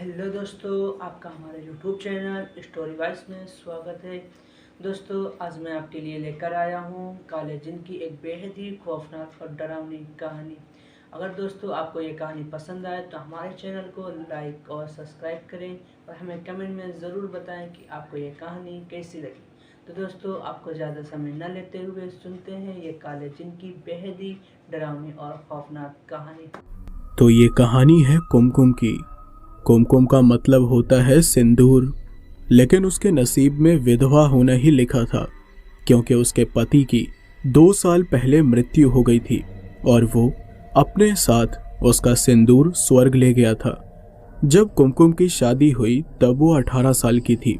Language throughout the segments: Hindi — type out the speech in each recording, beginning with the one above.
हेलो दोस्तों, आपका हमारे यूट्यूब चैनल स्टोरी वाइस में स्वागत है। दोस्तों, आज मैं आपके लिए लेकर आया हूँ काले जिन की एक बेहद ही खौफनाक और डरावनी कहानी। अगर दोस्तों आपको ये कहानी पसंद आए तो हमारे चैनल को लाइक और सब्सक्राइब करें और हमें कमेंट में ज़रूर बताएं कि आपको ये कहानी कैसी लगी। तो दोस्तों, आपको ज़्यादा समय न लेते हुए सुनते हैं ये काले जिन की बेहद ही डरावनी और खौफनाक कहानी। तो ये कहानी है कुमकुम की। कुमकुम का मतलब होता है सिंदूर, लेकिन उसके नसीब में विधवा होना ही लिखा था, क्योंकि उसके पति की 2 साल पहले मृत्यु हो गई थी और वो अपने साथ उसका सिंदूर स्वर्ग ले गया था। जब कुमकुम की शादी हुई तब वो 18 साल की थी।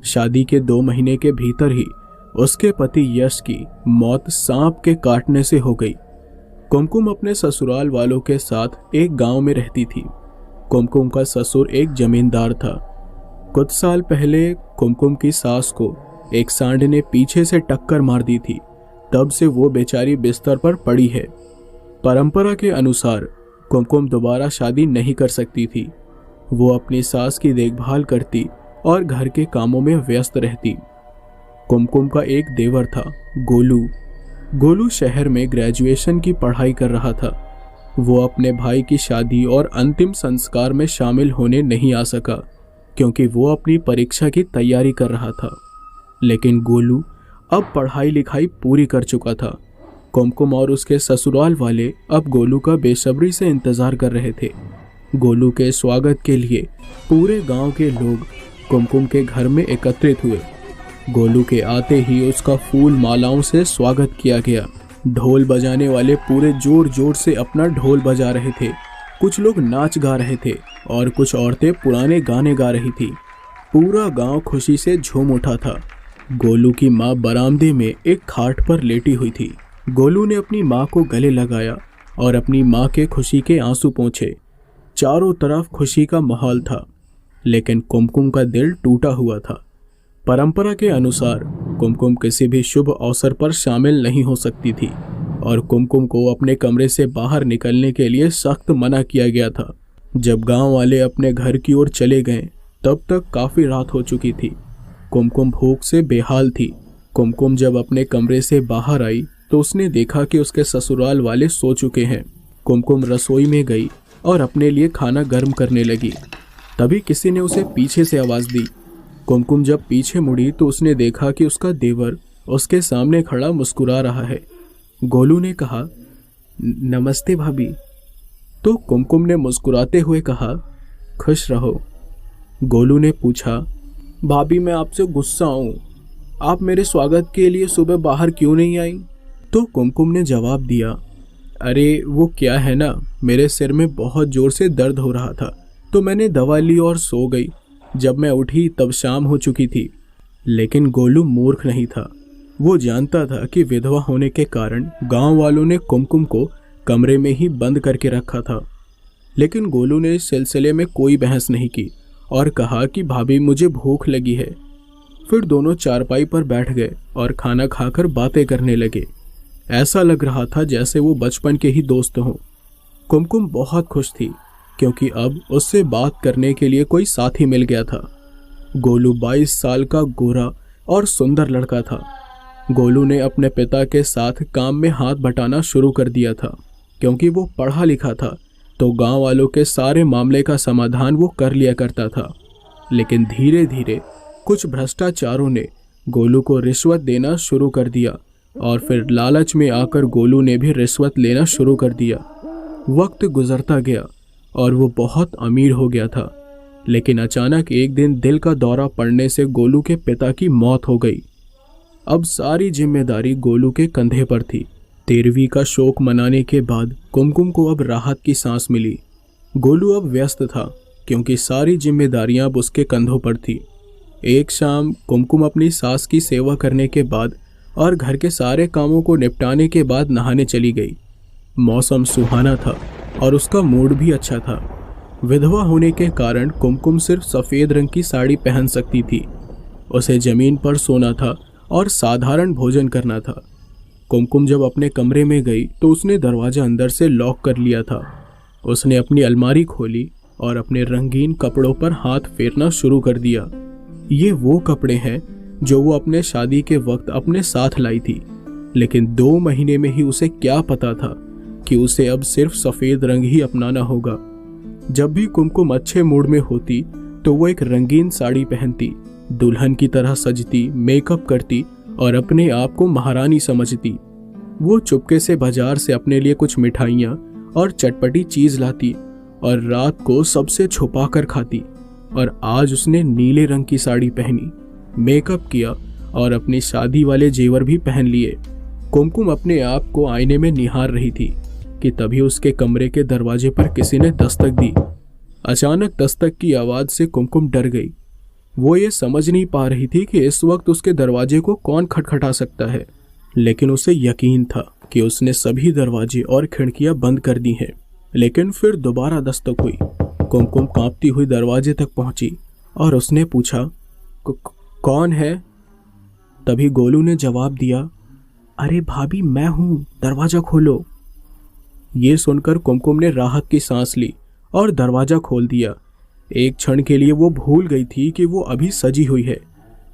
शादी के 2 महीने के भीतर ही उसके पति यश की मौत सांप के काटने से हो गई। कुमकुम अपने ससुराल वालों के साथ एक गांव में रहती थी। कुमकुम का ससुर एक जमींदार था। कुछ साल पहले कुमकुम की सास को एक सांड ने पीछे से टक्कर मार दी थी। तब से वो बेचारी बिस्तर पर पड़ी है। परंपरा के अनुसार कुमकुम दोबारा शादी नहीं कर सकती थी। वो अपनी सास की देखभाल करती और घर के कामों में व्यस्त रहती। कुमकुम का एक देवर था, गोलू। गोलू शहर में ग्रेजुएशन की पढ़ाई कर रहा था। वो अपने भाई की शादी और अंतिम संस्कार में शामिल होने नहीं आ सका, क्योंकि वो अपनी परीक्षा की तैयारी कर रहा था। लेकिन गोलू अब पढ़ाई लिखाई पूरी कर चुका था। कुमकुम और उसके ससुराल वाले अब गोलू का बेसब्री से इंतजार कर रहे थे। गोलू के स्वागत के लिए पूरे गांव के लोग कुमकुम के घर में एकत्रित हुए। गोलू के आते ही उसका फूल मालाओं से स्वागत किया गया। ढोल बजाने वाले पूरे जोर जोर से अपना ढोल बजा रहे थे। कुछ लोग नाच गा रहे थे और कुछ औरतें पुराने गाने गा रही थी। पूरा गांव खुशी से झूम उठा था। गोलू की माँ बरामदे में एक खाट पर लेटी हुई थी। गोलू ने अपनी माँ को गले लगाया और अपनी माँ के खुशी के आंसू पोंछे। चारों तरफ खुशी का माहौल था, लेकिन कुमकुम का दिल टूटा हुआ था। परंपरा के अनुसार कुमकुम किसी भी शुभ अवसर पर शामिल नहीं हो सकती थी और कुमकुम को अपने कमरे से बाहर निकलने के लिए सख्त मना किया गया था। जब गांव वाले अपने घर की ओर चले गए तब तक काफ़ी रात हो चुकी थी। कुमकुम भूख से बेहाल थी। कुमकुम जब अपने कमरे से बाहर आई तो उसने देखा कि उसके ससुराल वाले सो चुके हैं। कुमकुम रसोई में गई और अपने लिए खाना गर्म करने लगी। तभी किसी ने उसे पीछे से आवाज़ दी। कुमकुम जब पीछे मुड़ी तो उसने देखा कि उसका देवर उसके सामने खड़ा मुस्कुरा रहा है। गोलू ने कहा, नमस्ते भाभी। तो कुमकुम ने मुस्कुराते हुए कहा, खुश रहो। गोलू ने पूछा, भाभी मैं आपसे गुस्सा हूँ, आप मेरे स्वागत के लिए सुबह बाहर क्यों नहीं आई? तो कुमकुम ने जवाब दिया, अरे वो क्या है ना, मेरे सिर में बहुत जोर से दर्द हो रहा था तो मैंने दवा ली और सो गई। जब मैं उठी तब शाम हो चुकी थी। लेकिन गोलू मूर्ख नहीं था। वो जानता था कि विधवा होने के कारण गांव वालों ने कुमकुम को कमरे में ही बंद करके रखा था। लेकिन गोलू ने इस सिलसिले में कोई बहस नहीं की और कहा कि भाभी मुझे भूख लगी है। फिर दोनों चारपाई पर बैठ गए और खाना खाकर बातें करने लगे। ऐसा लग रहा था जैसे वो बचपन के ही दोस्त हों। कुमकुम बहुत खुश थी, क्योंकि अब उससे बात करने के लिए कोई साथी मिल गया था। गोलू 22 साल का गोरा और सुंदर लड़का था। गोलू ने अपने पिता के साथ काम में हाथ बटाना शुरू कर दिया था, क्योंकि वो पढ़ा लिखा था तो गांव वालों के सारे मामले का समाधान वो कर लिया करता था। लेकिन धीरे धीरे कुछ भ्रष्टाचारों ने गोलू को रिश्वत देना शुरू कर दिया और फिर लालच में आकर गोलू ने भी रिश्वत लेना शुरू कर दिया। वक्त गुजरता गया और वो बहुत अमीर हो गया था। लेकिन अचानक एक दिन दिल का दौरा पड़ने से गोलू के पिता की मौत हो गई। अब सारी जिम्मेदारी गोलू के कंधे पर थी। 13वीं का शोक मनाने के बाद कुमकुम को अब राहत की सांस मिली। गोलू अब व्यस्त था, क्योंकि सारी जिम्मेदारियां अब उसके कंधों पर थी। एक शाम कुमकुम अपनी सास की सेवा करने के बाद और घर के सारे कामों को निपटाने के बाद नहाने चली गई। मौसम सुहाना था और उसका मूड भी अच्छा था। विधवा होने के कारण कुमकुम सिर्फ सफ़ेद रंग की साड़ी पहन सकती थी। उसे ज़मीन पर सोना था और साधारण भोजन करना था। कुमकुम जब अपने कमरे में गई तो उसने दरवाज़ा अंदर से लॉक कर लिया था। उसने अपनी अलमारी खोली और अपने रंगीन कपड़ों पर हाथ फेरना शुरू कर दिया। ये वो कपड़े हैं जो वो अपने शादी के वक्त अपने साथ लाई थी, लेकिन 2 महीने में ही उसे क्या पता था कि उसे अब सिर्फ सफेद रंग ही अपनाना होगा। जब भी कुमकुम अच्छे मूड में होती तो वो एक रंगीन साड़ी पहनती, दुल्हन की तरह सजती, मेकअप करती और अपने आप को महारानी समझती। वो चुपके से बाजार से अपने लिए कुछ मिठाइयाँ और चटपटी चीज लाती और रात को सबसे छुपा कर खाती। और आज उसने नीले रंग की साड़ी पहनी, मेकअप किया और अपनी शादी वाले जेवर भी पहन लिए। कुमकुम अपने आप को आईने में निहार रही थी कि तभी उसके कमरे के दरवाजे पर किसी ने दस्तक दी। अचानक दस्तक की आवाज से कुमकुम डर गई। वो ये समझ नहीं पा रही थी कि इस वक्त उसके दरवाजे को कौन खटखटा सकता है, लेकिन उसे यकीन था कि उसने सभी दरवाजे और खिड़कियां बंद कर दी हैं। लेकिन फिर दोबारा दस्तक हुई। कुमकुम कांपती हुई दरवाजे तक पहुंची और उसने पूछा, कौन है? तभी गोलू ने जवाब दिया, अरे भाभी मैं हूं, दरवाजा खोलो। ये सुनकर कुमकुम ने राहत की सांस ली और दरवाजा खोल दिया। एक क्षण के लिए वो भूल गई थी कि वो अभी सजी हुई है।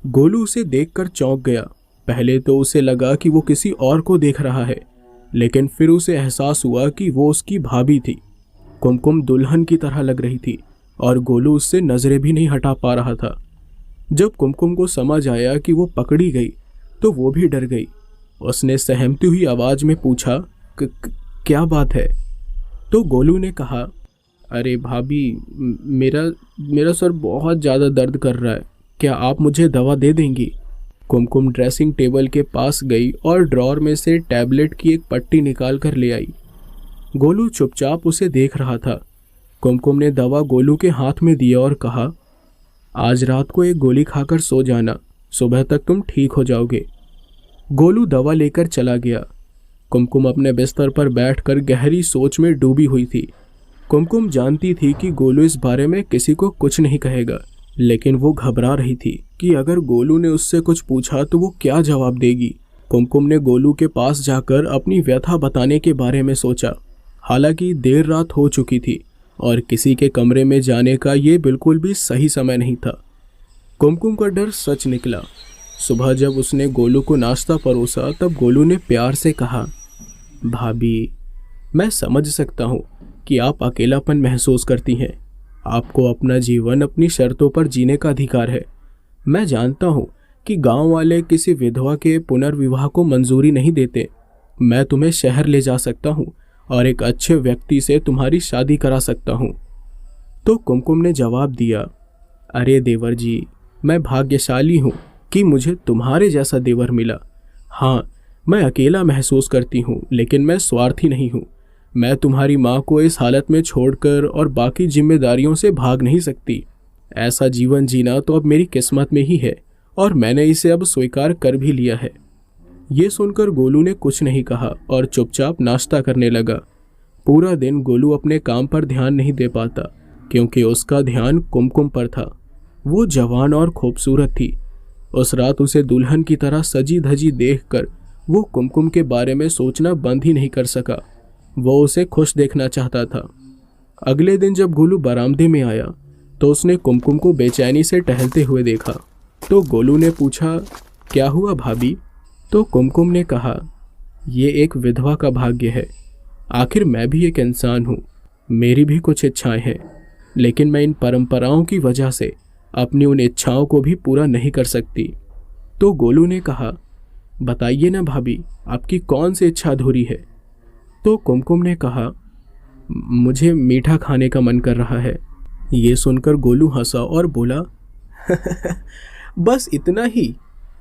गोलू उसे देखकर चौंक गया। पहले तो उसे लगा कि वो किसी और को देख रहा है, लेकिन फिर उसे एहसास हुआ कि वो उसकी भाभी थी। कुमकुम दुल्हन की तरह लग रही थी और गोलू उससे नजरें भी नहीं हटा पा रहा था। जब कुमकुम को समझ आया कि वो पकड़ी गई तो वो भी डर गई। उसने सहमती हुई आवाज में पूछा, क्या बात है? तो गोलू ने कहा, अरे भाभी, मेरा सर बहुत ज़्यादा दर्द कर रहा है, क्या आप मुझे दवा दे देंगी? कुमकुम ड्रेसिंग टेबल के पास गई और ड्रॉर में से टैबलेट की एक पट्टी निकाल कर ले आई। गोलू चुपचाप उसे देख रहा था। कुमकुम ने दवा गोलू के हाथ में दिया और कहा, आज रात को एक गोली खाकर सो जाना, सुबह तक तुम ठीक हो जाओगे। गोलू दवा लेकर चला गया। कुमकुम अपने बिस्तर पर बैठकर गहरी सोच में डूबी हुई थी। कुमकुम जानती थी कि गोलू इस बारे में किसी को कुछ नहीं कहेगा, लेकिन वो घबरा रही थी कि अगर गोलू ने उससे कुछ पूछा तो वो क्या जवाब देगी। कुमकुम ने गोलू के पास जाकर अपनी व्यथा बताने के बारे में सोचा। हालांकि देर रात हो चुकी थी और किसी के कमरे में जाने का ये बिल्कुल भी सही समय नहीं था। कुमकुम का डर सच निकला। सुबह जब उसने गोलू को नाश्ता परोसा तब गोलू ने प्यार से कहा, भाभी, मैं समझ सकता हूँ कि आप अकेलापन महसूस करती हैं। आपको अपना जीवन अपनी शर्तों पर जीने का अधिकार है। मैं जानता हूँ कि गांव वाले किसी विधवा के पुनर्विवाह को मंजूरी नहीं देते। मैं तुम्हें शहर ले जा सकता हूँ और एक अच्छे व्यक्ति से तुम्हारी शादी करा सकता हूँ। तो कुमकुम ने जवाब दिया, अरे देवर जी, मैं भाग्यशाली हूँ कि मुझे तुम्हारे जैसा देवर मिला। हाँ, मैं अकेला महसूस करती हूँ, लेकिन मैं स्वार्थी नहीं हूँ। मैं तुम्हारी माँ को इस हालत में छोड़कर और बाकी जिम्मेदारियों से भाग नहीं सकती। ऐसा जीवन जीना तो अब मेरी किस्मत में ही है और मैंने इसे अब स्वीकार कर भी लिया है। ये सुनकर गोलू ने कुछ नहीं कहा और चुपचाप नाश्ता करने लगा। पूरा दिन गोलू अपने काम पर ध्यान नहीं दे पाता क्योंकि उसका ध्यान कुमकुम पर था। वो जवान और खूबसूरत थी। उस रात उसे दुल्हन की तरह सजी धजी देखकर वो कुमकुम के बारे में सोचना बंद ही नहीं कर सका। वो उसे खुश देखना चाहता था। अगले दिन जब गोलू बरामदे में आया तो उसने कुमकुम को बेचैनी से टहलते हुए देखा। तो गोलू ने पूछा, क्या हुआ भाभी? तो कुमकुम ने कहा, ये एक विधवा का भाग्य है। आखिर मैं भी एक इंसान हूँ, मेरी भी कुछ इच्छाएं हैं, लेकिन मैं इन परंपराओं की वजह से अपनी उन इच्छाओं को भी पूरा नहीं कर सकती। तो गोलू ने कहा, बताइए ना भाभी, आपकी कौन सी इच्छा अधूरी है? तो कुमकुम ने कहा, मुझे मीठा खाने का मन कर रहा है। ये सुनकर गोलू हंसा और बोला, बस इतना ही?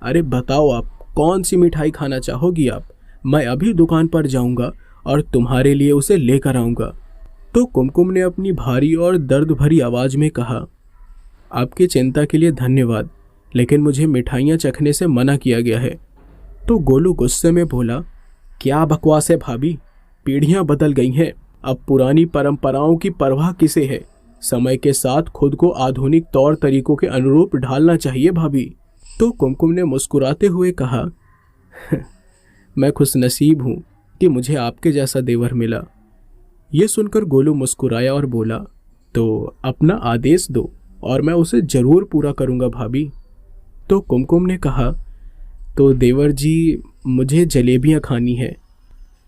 अरे बताओ, आप कौन सी मिठाई खाना चाहोगी आप? मैं अभी दुकान पर जाऊंगा और तुम्हारे लिए उसे लेकर आऊंगा। तो कुमकुम ने अपनी भारी और दर्द भरी आवाज में कहा, आपकी चिंता के लिए धन्यवाद, लेकिन मुझे मिठाइयाँ चखने से मना किया गया है। तो गोलू गुस्से में बोला, क्या बकवास है भाभी, पीढ़ियाँ बदल गई हैं, अब पुरानी परंपराओं की परवाह किसे है? समय के साथ खुद को आधुनिक तौर तरीकों के अनुरूप ढालना चाहिए भाभी। तो कुमकुम ने मुस्कुराते हुए कहा, मैं खुशनसीब हूँ कि मुझे आपके जैसा देवर मिला। ये सुनकर गोलू मुस्कुराया और बोला, तो अपना आदेश दो और मैं उसे जरूर पूरा करूँगा भाभी। तो कुमकुम ने कहा, तो देवर जी मुझे जलेबियाँ खानी है।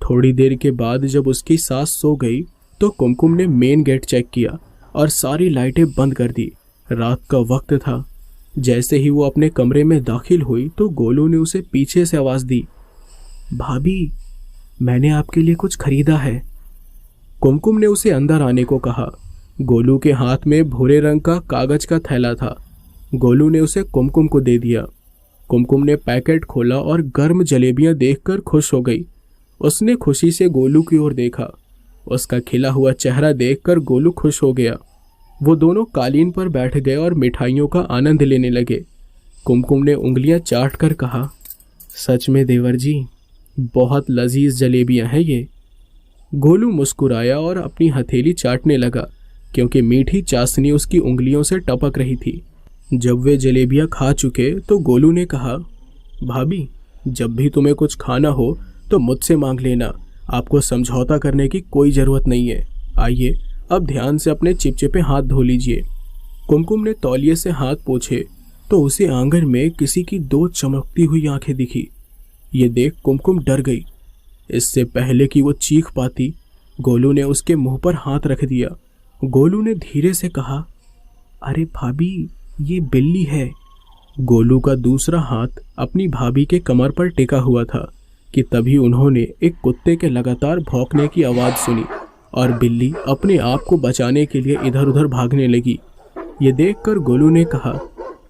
थोड़ी देर के बाद जब उसकी सास सो गई तो कुमकुम ने मेन गेट चेक किया और सारी लाइटें बंद कर दी। रात का वक्त था। जैसे ही वो अपने कमरे में दाखिल हुई तो गोलू ने उसे पीछे से आवाज़ दी, भाभी मैंने आपके लिए कुछ खरीदा है। कुमकुम ने उसे अंदर आने को कहा। गोलू के हाथ में भूरे रंग का कागज का थैला था। गोलू ने उसे कुमकुम को दे दिया। कुमकुम ने पैकेट खोला और गर्म जलेबियां देखकर खुश हो गई। उसने खुशी से गोलू की ओर देखा। उसका खिला हुआ चेहरा देखकर गोलू खुश हो गया। वो दोनों कालीन पर बैठ गए और मिठाइयों का आनंद लेने लगे। कुमकुम ने उंगलियां चाट कर कहा, सच में देवर जी बहुत लजीज जलेबियां हैं ये। गोलू मुस्कुराया और अपनी हथेली चाटने लगा क्योंकि मीठी चाशनी उसकी उंगलियों से टपक रही थी। जब वे जलेबियां खा चुके तो गोलू ने कहा, भाभी जब भी तुम्हें कुछ खाना हो तो मुझसे मांग लेना, आपको समझौता करने की कोई ज़रूरत नहीं है। आइए अब ध्यान से अपने चिपचिपे हाथ धो लीजिए। कुमकुम ने तौलिए से हाथ पोंछे तो उसे आंगन में किसी की दो चमकती हुई आंखें दिखी। ये देख कुमकुम डर गई। इससे पहले कि वो चीख पाती, गोलू ने उसके मुंह पर हाथ रख दिया। गोलू ने धीरे से कहा, अरे भाभी ये बिल्ली है। गोलू का दूसरा हाथ अपनी भाभी के कमर पर टिका हुआ था कि तभी उन्होंने एक कुत्ते के लगातार भौंकने की आवाज़ सुनी और बिल्ली अपने आप को बचाने के लिए इधर उधर भागने लगी। ये देखकर गोलू ने कहा,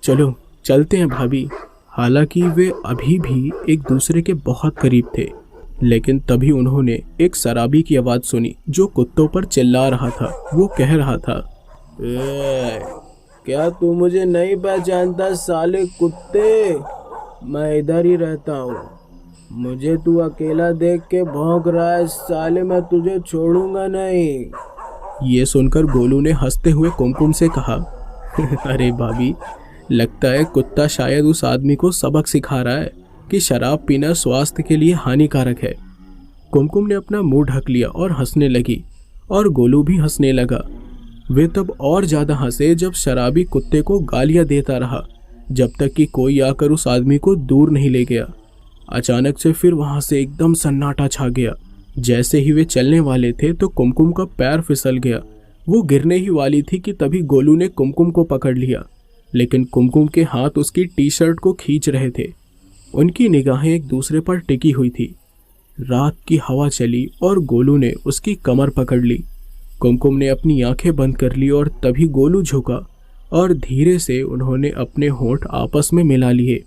चलो चलते हैं भाभी। हालांकि वे अभी भी एक दूसरे के बहुत करीब थे, लेकिन तभी उन्होंने एक शराबी की आवाज़ सुनी जो कुत्तों पर चिल्ला रहा था। वो कह रहा था, क्या तू मुझे नहीं पहचानता साले कुत्ते? मैं इधर ही रहता हूँ। मुझे तू अकेला देख के भौंक रहा है साले, मैं तुझे छोड़ूंगा नहीं। ये सुनकर गोलू ने हंसते हुए कुमकुम से कहा, अरे भाभी लगता है कुत्ता शायद उस आदमी को सबक सिखा रहा है कि शराब पीना स्वास्थ्य के लिए हानिकारक है। कुमकुम ने अपना मुंह ढक लिया और हंसने लगी और गोलू भी हंसने लगा। वे तब और ज़्यादा हंसे जब शराबी कुत्ते को गालियां देता रहा जब तक कि कोई आकर उस आदमी को दूर नहीं ले गया। अचानक से फिर वहां से एकदम सन्नाटा छा गया। जैसे ही वे चलने वाले थे तो कुमकुम का पैर फिसल गया। वो गिरने ही वाली थी कि तभी गोलू ने कुमकुम को पकड़ लिया, लेकिन कुमकुम के हाथ उसकी टी शर्ट को खींच रहे थे। उनकी निगाहें एक दूसरे पर टिकी हुई थी। रात की हवा चली और गोलू ने उसकी कमर पकड़ ली। कुमकुम ने अपनी आंखें बंद कर ली और तभी गोलू झुका और धीरे से उन्होंने अपने होंठ आपस में मिला लिए।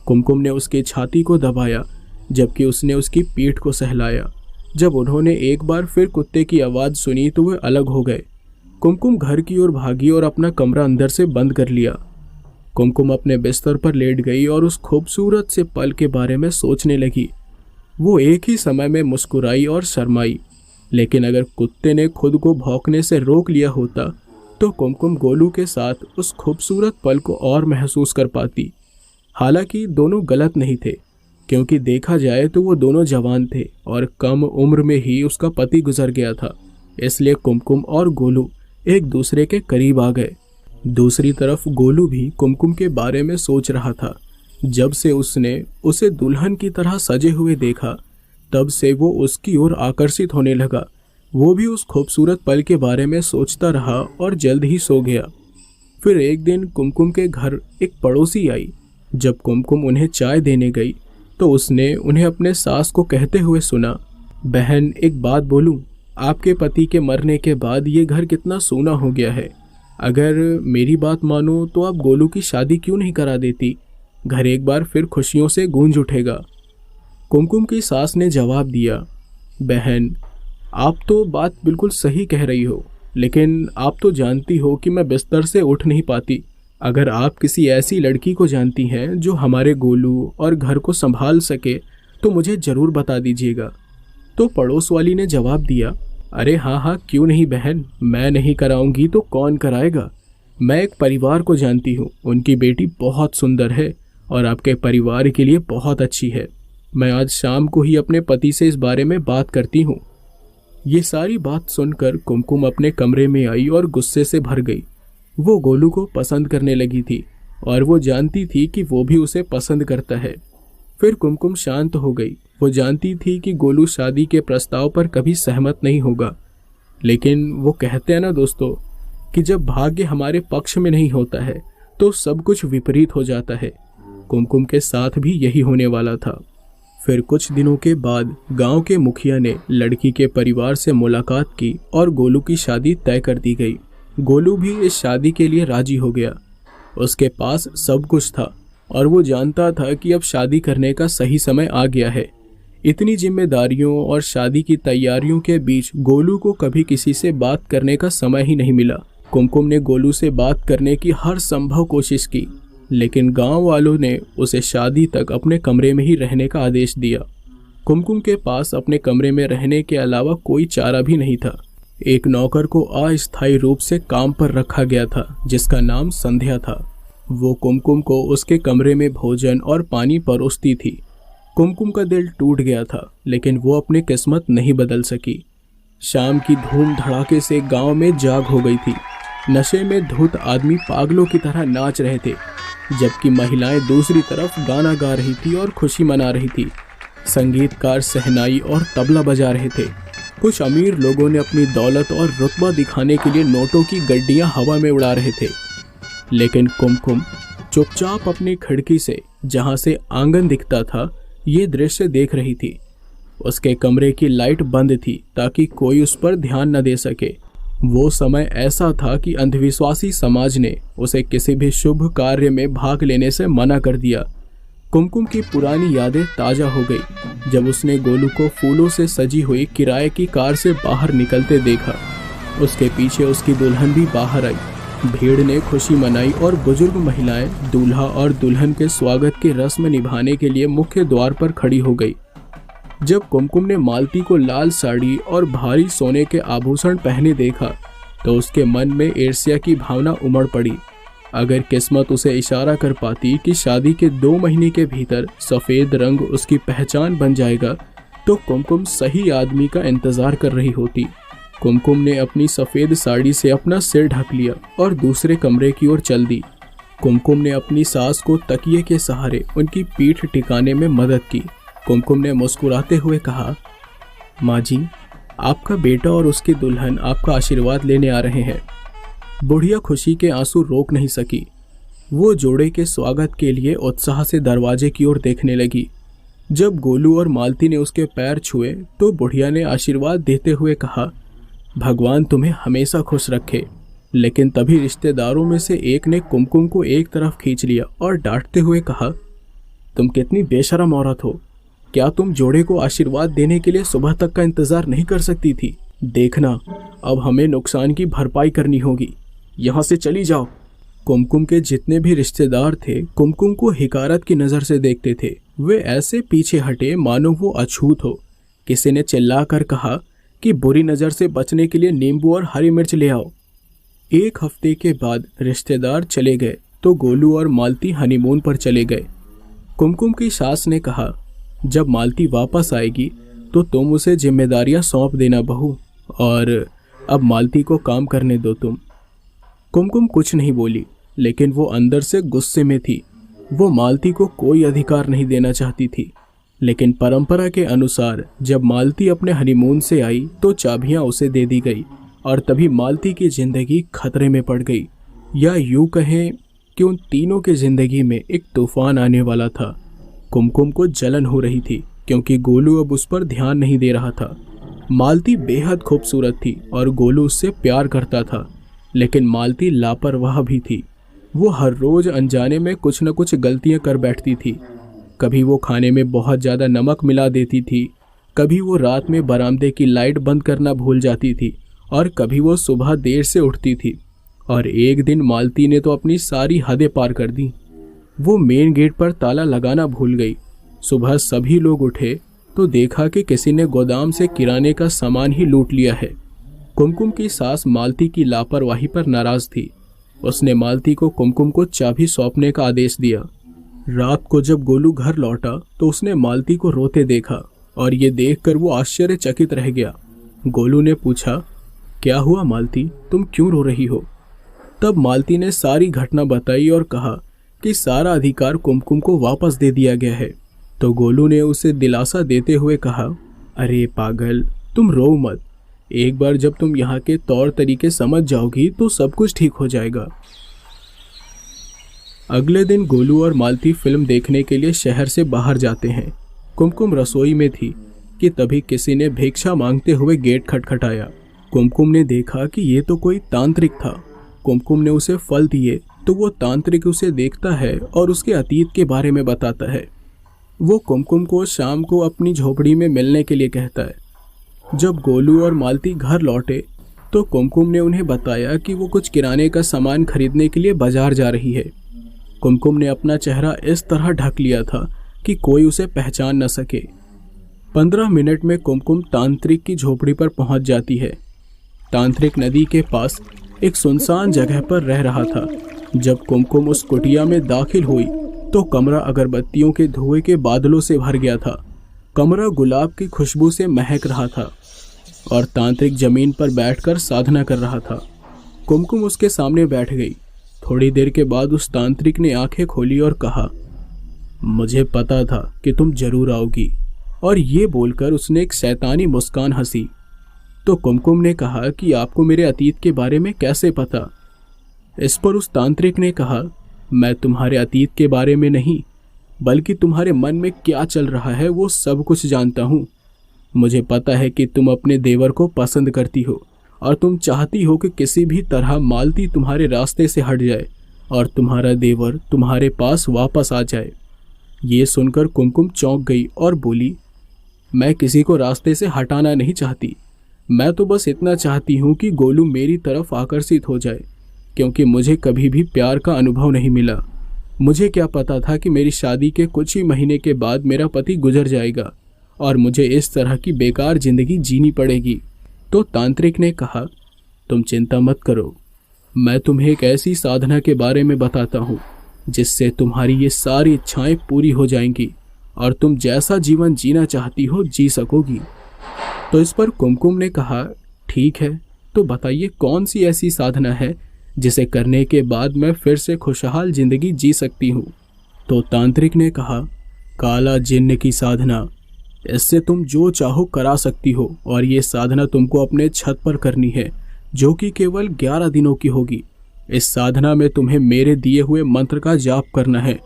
कुमकुम ने उसके छाती को दबाया जबकि उसने उसकी पीठ को सहलाया। जब उन्होंने एक बार फिर कुत्ते की आवाज़ सुनी तो वे अलग हो गए। कुमकुम घर की ओर भागी और अपना कमरा अंदर से बंद कर लिया। कुमकुम अपने बिस्तर पर लेट गई और उस खूबसूरत से पल के बारे में सोचने लगी। वो एक ही समय में मुस्कुराई और शर्माई, लेकिन अगर कुत्ते ने खुद को भौंकने से रोक लिया होता तो कुमकुम गोलू के साथ उस खूबसूरत पल को और महसूस कर पाती। हालांकि दोनों गलत नहीं थे, क्योंकि देखा जाए तो वो दोनों जवान थे और कम उम्र में ही उसका पति गुजर गया था। इसलिए कुमकुम और गोलू एक दूसरे के करीब आ गए। दूसरी तरफ गोलू भी कुमकुम के बारे में सोच रहा था। जब से उसने उसे दुल्हन की तरह सजे हुए देखा तब से वो उसकी ओर आकर्षित होने लगा। वो भी उस खूबसूरत पल के बारे में सोचता रहा और जल्द ही सो गया। फिर एक दिन कुमकुम के घर एक पड़ोसी आई। जब कुमकुम उन्हें चाय देने गई तो उसने उन्हें अपने सास को कहते हुए सुना, बहन एक बात बोलूं, आपके पति के मरने के बाद ये घर कितना सूना हो गया है। अगर मेरी बात मानो तो आप गोलू की शादी क्यों नहीं करा देती? घर एक बार फिर खुशियों से गूंज उठेगा। कुमकुम की सास ने जवाब दिया, बहन आप तो बात बिल्कुल सही कह रही हो, लेकिन आप तो जानती हो कि मैं बिस्तर से उठ नहीं पाती। अगर आप किसी ऐसी लड़की को जानती हैं जो हमारे गोलू और घर को संभाल सके तो मुझे ज़रूर बता दीजिएगा। तो पड़ोस वाली ने जवाब दिया, अरे हाँ हाँ क्यों नहीं बहन, मैं नहीं कराऊंगी तो कौन कराएगा। मैं एक परिवार को जानती हूँ, उनकी बेटी बहुत सुंदर है और आपके परिवार के लिए बहुत अच्छी है। मैं आज शाम को ही अपने पति से इस बारे में बात करती हूँ। ये सारी बात सुनकर कुमकुम अपने कमरे में आई और गुस्से से भर गई। वो गोलू को पसंद करने लगी थी और वो जानती थी कि वो भी उसे पसंद करता है। फिर कुमकुम शांत हो गई। वो जानती थी कि गोलू शादी के प्रस्ताव पर कभी सहमत नहीं होगा, लेकिन वो कहते हैं ना दोस्तों कि जब भाग्य हमारे पक्ष में नहीं होता है तो सब कुछ विपरीत हो जाता है। कुमकुम के साथ भी यही होने वाला था। फिर कुछ दिनों के बाद गांव के मुखिया ने लड़की के परिवार से मुलाकात की और गोलू की शादी तय कर दी गई। गोलू भी इस शादी के लिए राजी हो गया। उसके पास सब कुछ था और वो जानता था कि अब शादी करने का सही समय आ गया है। इतनी जिम्मेदारियों और शादी की तैयारियों के बीच गोलू को कभी किसी से बात करने का समय ही नहीं मिला। कुमकुम ने गोलू से बात करने की हर संभव कोशिश की, लेकिन गांव वालों ने उसे शादी तक अपने कमरे में ही रहने का आदेश दिया। कुमकुम के पास अपने कमरे में रहने के अलावा कोई चारा भी नहीं था। एक नौकर को अस्थायी रूप से काम पर रखा गया था, जिसका नाम संध्या था। वो कुमकुम को उसके कमरे में भोजन और पानी परोसती थी। कुमकुम का दिल टूट गया था, लेकिन वो अपनी किस्मत नहीं बदल सकी। शाम की धूम धड़ाके से गांव में जाग हो गई थी। नशे में धुत आदमी पागलों की तरह नाच रहे थे, जबकि महिलाएं दूसरी तरफ गाना गा रही थी और खुशी मना रही थी। संगीतकार शहनाई और तबला बजा रहे थे। कुछ अमीर लोगों ने अपनी दौलत और रुतबा दिखाने के लिए नोटों की गड्डियां हवा में उड़ा रहे थे, लेकिन कुमकुम चुपचाप अपनी खिड़की से, जहां से आंगन दिखता था, ये दृश्य देख रही थी। उसके कमरे की लाइट बंद थी ताकि कोई उस पर ध्यान न दे सके। वो समय ऐसा था कि अंधविश्वासी समाज ने उसे किसी भी शुभ कार्य में भाग लेने से मना कर दिया। कुमकुम की पुरानी यादें ताज़ा हो गई जब उसने गोलू को फूलों से सजी हुई किराए की कार से बाहर निकलते देखा। उसके पीछे उसकी दुल्हन भी बाहर आई। भीड़ ने खुशी मनाई और बुजुर्ग महिलाएं दूल्हा और दुल्हन के स्वागत की रस्म निभाने के लिए मुख्य द्वार पर खड़ी हो गई। जब कुमकुम ने मालती को लाल साड़ी और भारी सोने के आभूषण पहने देखा तो उसके मन में ईर्ष्या की भावना उमड़ पड़ी। अगर किस्मत उसे इशारा कर पाती कि शादी के 2 महीने के भीतर सफ़ेद रंग उसकी पहचान बन जाएगा तो कुमकुम सही आदमी का इंतज़ार कर रही होती। कुमकुम ने अपनी सफ़ेद साड़ी से अपना सिर ढक लिया और दूसरे कमरे की ओर चल दी। कुमकुम ने अपनी सास को तकिए के सहारे उनकी पीठ टिकाने में मदद की। कुमकुम ने मुस्कुराते हुए कहा, माँ जी, आपका बेटा और उसकी दुल्हन आपका आशीर्वाद लेने आ रहे हैं। बुढ़िया खुशी के आंसू रोक नहीं सकी। वो जोड़े के स्वागत के लिए उत्साह से दरवाजे की ओर देखने लगी। जब गोलू और मालती ने उसके पैर छुए तो बुढ़िया ने आशीर्वाद देते हुए कहा, भगवान तुम्हें हमेशा खुश रखे। लेकिन तभी रिश्तेदारों में से एक ने कुमकुम को एक तरफ खींच लिया और डांटते हुए कहा, तुम कितनी बेशरम औरत हो। क्या तुम जोड़े को आशीर्वाद देने के लिए सुबह तक का इंतजार नहीं कर सकती थी? देखना, अब हमें नुकसान की भरपाई करनी होगी। यहाँ से चली जाओ। कुमकुम के जितने भी रिश्तेदार थे कुमकुम को हिकारत की नज़र से देखते थे। वे ऐसे पीछे हटे मानो वो अछूत हो। किसी ने चिल्लाकर कहा कि बुरी नज़र से बचने के लिए नींबू और हरी मिर्च ले आओ। 1 हफ्ते के बाद रिश्तेदार चले गए तो गोलू और मालती हनीमून पर चले गए। कुमकुम की सास ने कहा, जब मालती वापस आएगी तो तुम उसे जिम्मेदारियां सौंप देना बहू, और अब मालती को काम करने दो तुम। कुमकुम कुछ नहीं बोली, लेकिन वो अंदर से गुस्से में थी। वो मालती को कोई अधिकार नहीं देना चाहती थी, लेकिन परंपरा के अनुसार जब मालती अपने हनीमून से आई तो चाबियां उसे दे दी गई और तभी मालती की जिंदगी खतरे में पड़ गई। या यूँ कहें कि उन तीनों की जिंदगी में एक तूफान आने वाला था। कुमकुम को जलन हो रही थी क्योंकि गोलू अब उस पर ध्यान नहीं दे रहा था। मालती बेहद खूबसूरत थी और गोलू उससे प्यार करता था, लेकिन मालती लापरवाह भी थी। वो हर रोज़ अनजाने में कुछ न कुछ गलतियां कर बैठती थी। कभी वो खाने में बहुत ज़्यादा नमक मिला देती थी, कभी वो रात में बरामदे की लाइट बंद करना भूल जाती थी, और कभी वो सुबह देर से उठती थी। और एक दिन मालती ने तो अपनी सारी हदें पार कर दी। वो मेन गेट पर ताला लगाना भूल गई। सुबह सभी लोग उठे तो देखा कि किसी ने गोदाम से किराने का सामान ही लूट लिया है। कुमकुम की सास मालती की लापरवाही पर नाराज थी। उसने मालती को कुमकुम को चाबी सौंपने का आदेश दिया। रात को जब गोलू घर लौटा तो उसने मालती को रोते देखा और ये देखकर वो आश्चर्यचकित रह गया। गोलू ने पूछा, क्या हुआ मालती, तुम क्यों रो रही हो? तब मालती ने सारी घटना बताई और कहा कि सारा अधिकार कुमकुम को वापस दे दिया गया है। तो गोलू ने उसे दिलासा देते हुए कहा, अरे पागल, तुम रो मत। एक बार जब तुम यहाँ के तौर तरीके समझ जाओगी तो सब कुछ ठीक हो जाएगा। अगले दिन गोलू और मालती फिल्म देखने के लिए शहर से बाहर जाते हैं। कुमकुम रसोई में थी कि तभी किसी ने भिक्षा मांगते हुए गेट खटखटाया। कुमकुम ने देखा कि ये तो कोई तांत्रिक था। कुमकुम ने उसे फल दिए तो वो तांत्रिक उसे देखता है और उसके अतीत के बारे में बताता है। वो कुमकुम को शाम को अपनी झोपड़ी में मिलने के लिए कहता है। जब गोलू और मालती घर लौटे तो कुमकुम ने उन्हें बताया कि वो कुछ किराने का सामान खरीदने के लिए बाजार जा रही है। कुमकुम ने अपना चेहरा इस तरह ढक लिया था कि कोई उसे पहचान न सके। 15 मिनट में कुमकुम तांत्रिक की झोपड़ी पर पहुंच जाती है। तांत्रिक नदी के पास एक सुनसान जगह पर रह रहा था। जब कुमकुम उस कुटिया में दाखिल हुई तो कमरा अगरबत्तियों के धुएं के बादलों से भर गया था। कमरा गुलाब की खुशबू से महक रहा था और तांत्रिक जमीन पर बैठकर साधना कर रहा था। कुमकुम उसके सामने बैठ गई। थोड़ी देर के बाद उस तांत्रिक ने आंखें खोली और कहा, मुझे पता था कि तुम जरूर आओगी। और ये बोलकर उसने एक शैतानी मुस्कान हंसी। तो कुमकुम ने कहा कि आपको मेरे अतीत के बारे में कैसे पता? इस पर उस तांत्रिक ने कहा, मैं तुम्हारे अतीत के बारे में नहीं बल्कि तुम्हारे मन में क्या चल रहा है वो सब कुछ जानता हूँ। मुझे पता है कि तुम अपने देवर को पसंद करती हो और तुम चाहती हो कि किसी भी तरह मालती तुम्हारे रास्ते से हट जाए और तुम्हारा देवर तुम्हारे पास वापस आ जाए। ये सुनकर कुमकुम चौंक गई और बोली, मैं किसी को रास्ते से हटाना नहीं चाहती। मैं तो बस इतना चाहती हूँ कि गोलू मेरी तरफ आकर्षित हो जाए, क्योंकि मुझे कभी भी प्यार का अनुभव नहीं मिला। मुझे क्या पता था कि मेरी शादी के कुछ ही महीने के बाद मेरा पति गुजर जाएगा और मुझे इस तरह की बेकार जिंदगी जीनी पड़ेगी। तो तांत्रिक ने कहा, तुम चिंता मत करो, मैं तुम्हें एक ऐसी साधना के बारे में बताता हूँ जिससे तुम्हारी ये सारी इच्छाएं पूरी हो जाएंगी और तुम जैसा जीवन जीना चाहती हो जी सकोगी। तो इस पर कुमकुम ने कहा, ठीक है, तो बताइए कौन सी ऐसी साधना है जिसे करने के बाद मैं फिर से खुशहाल जिंदगी जी सकती हूँ? तो तांत्रिक ने कहा, काला जिन्न की साधना। इससे तुम जो चाहो करा सकती हो और ये साधना तुमको अपने छत पर करनी है, जो कि केवल 11 दिनों की होगी। इस साधना में तुम्हें मेरे दिए हुए मंत्र का जाप करना है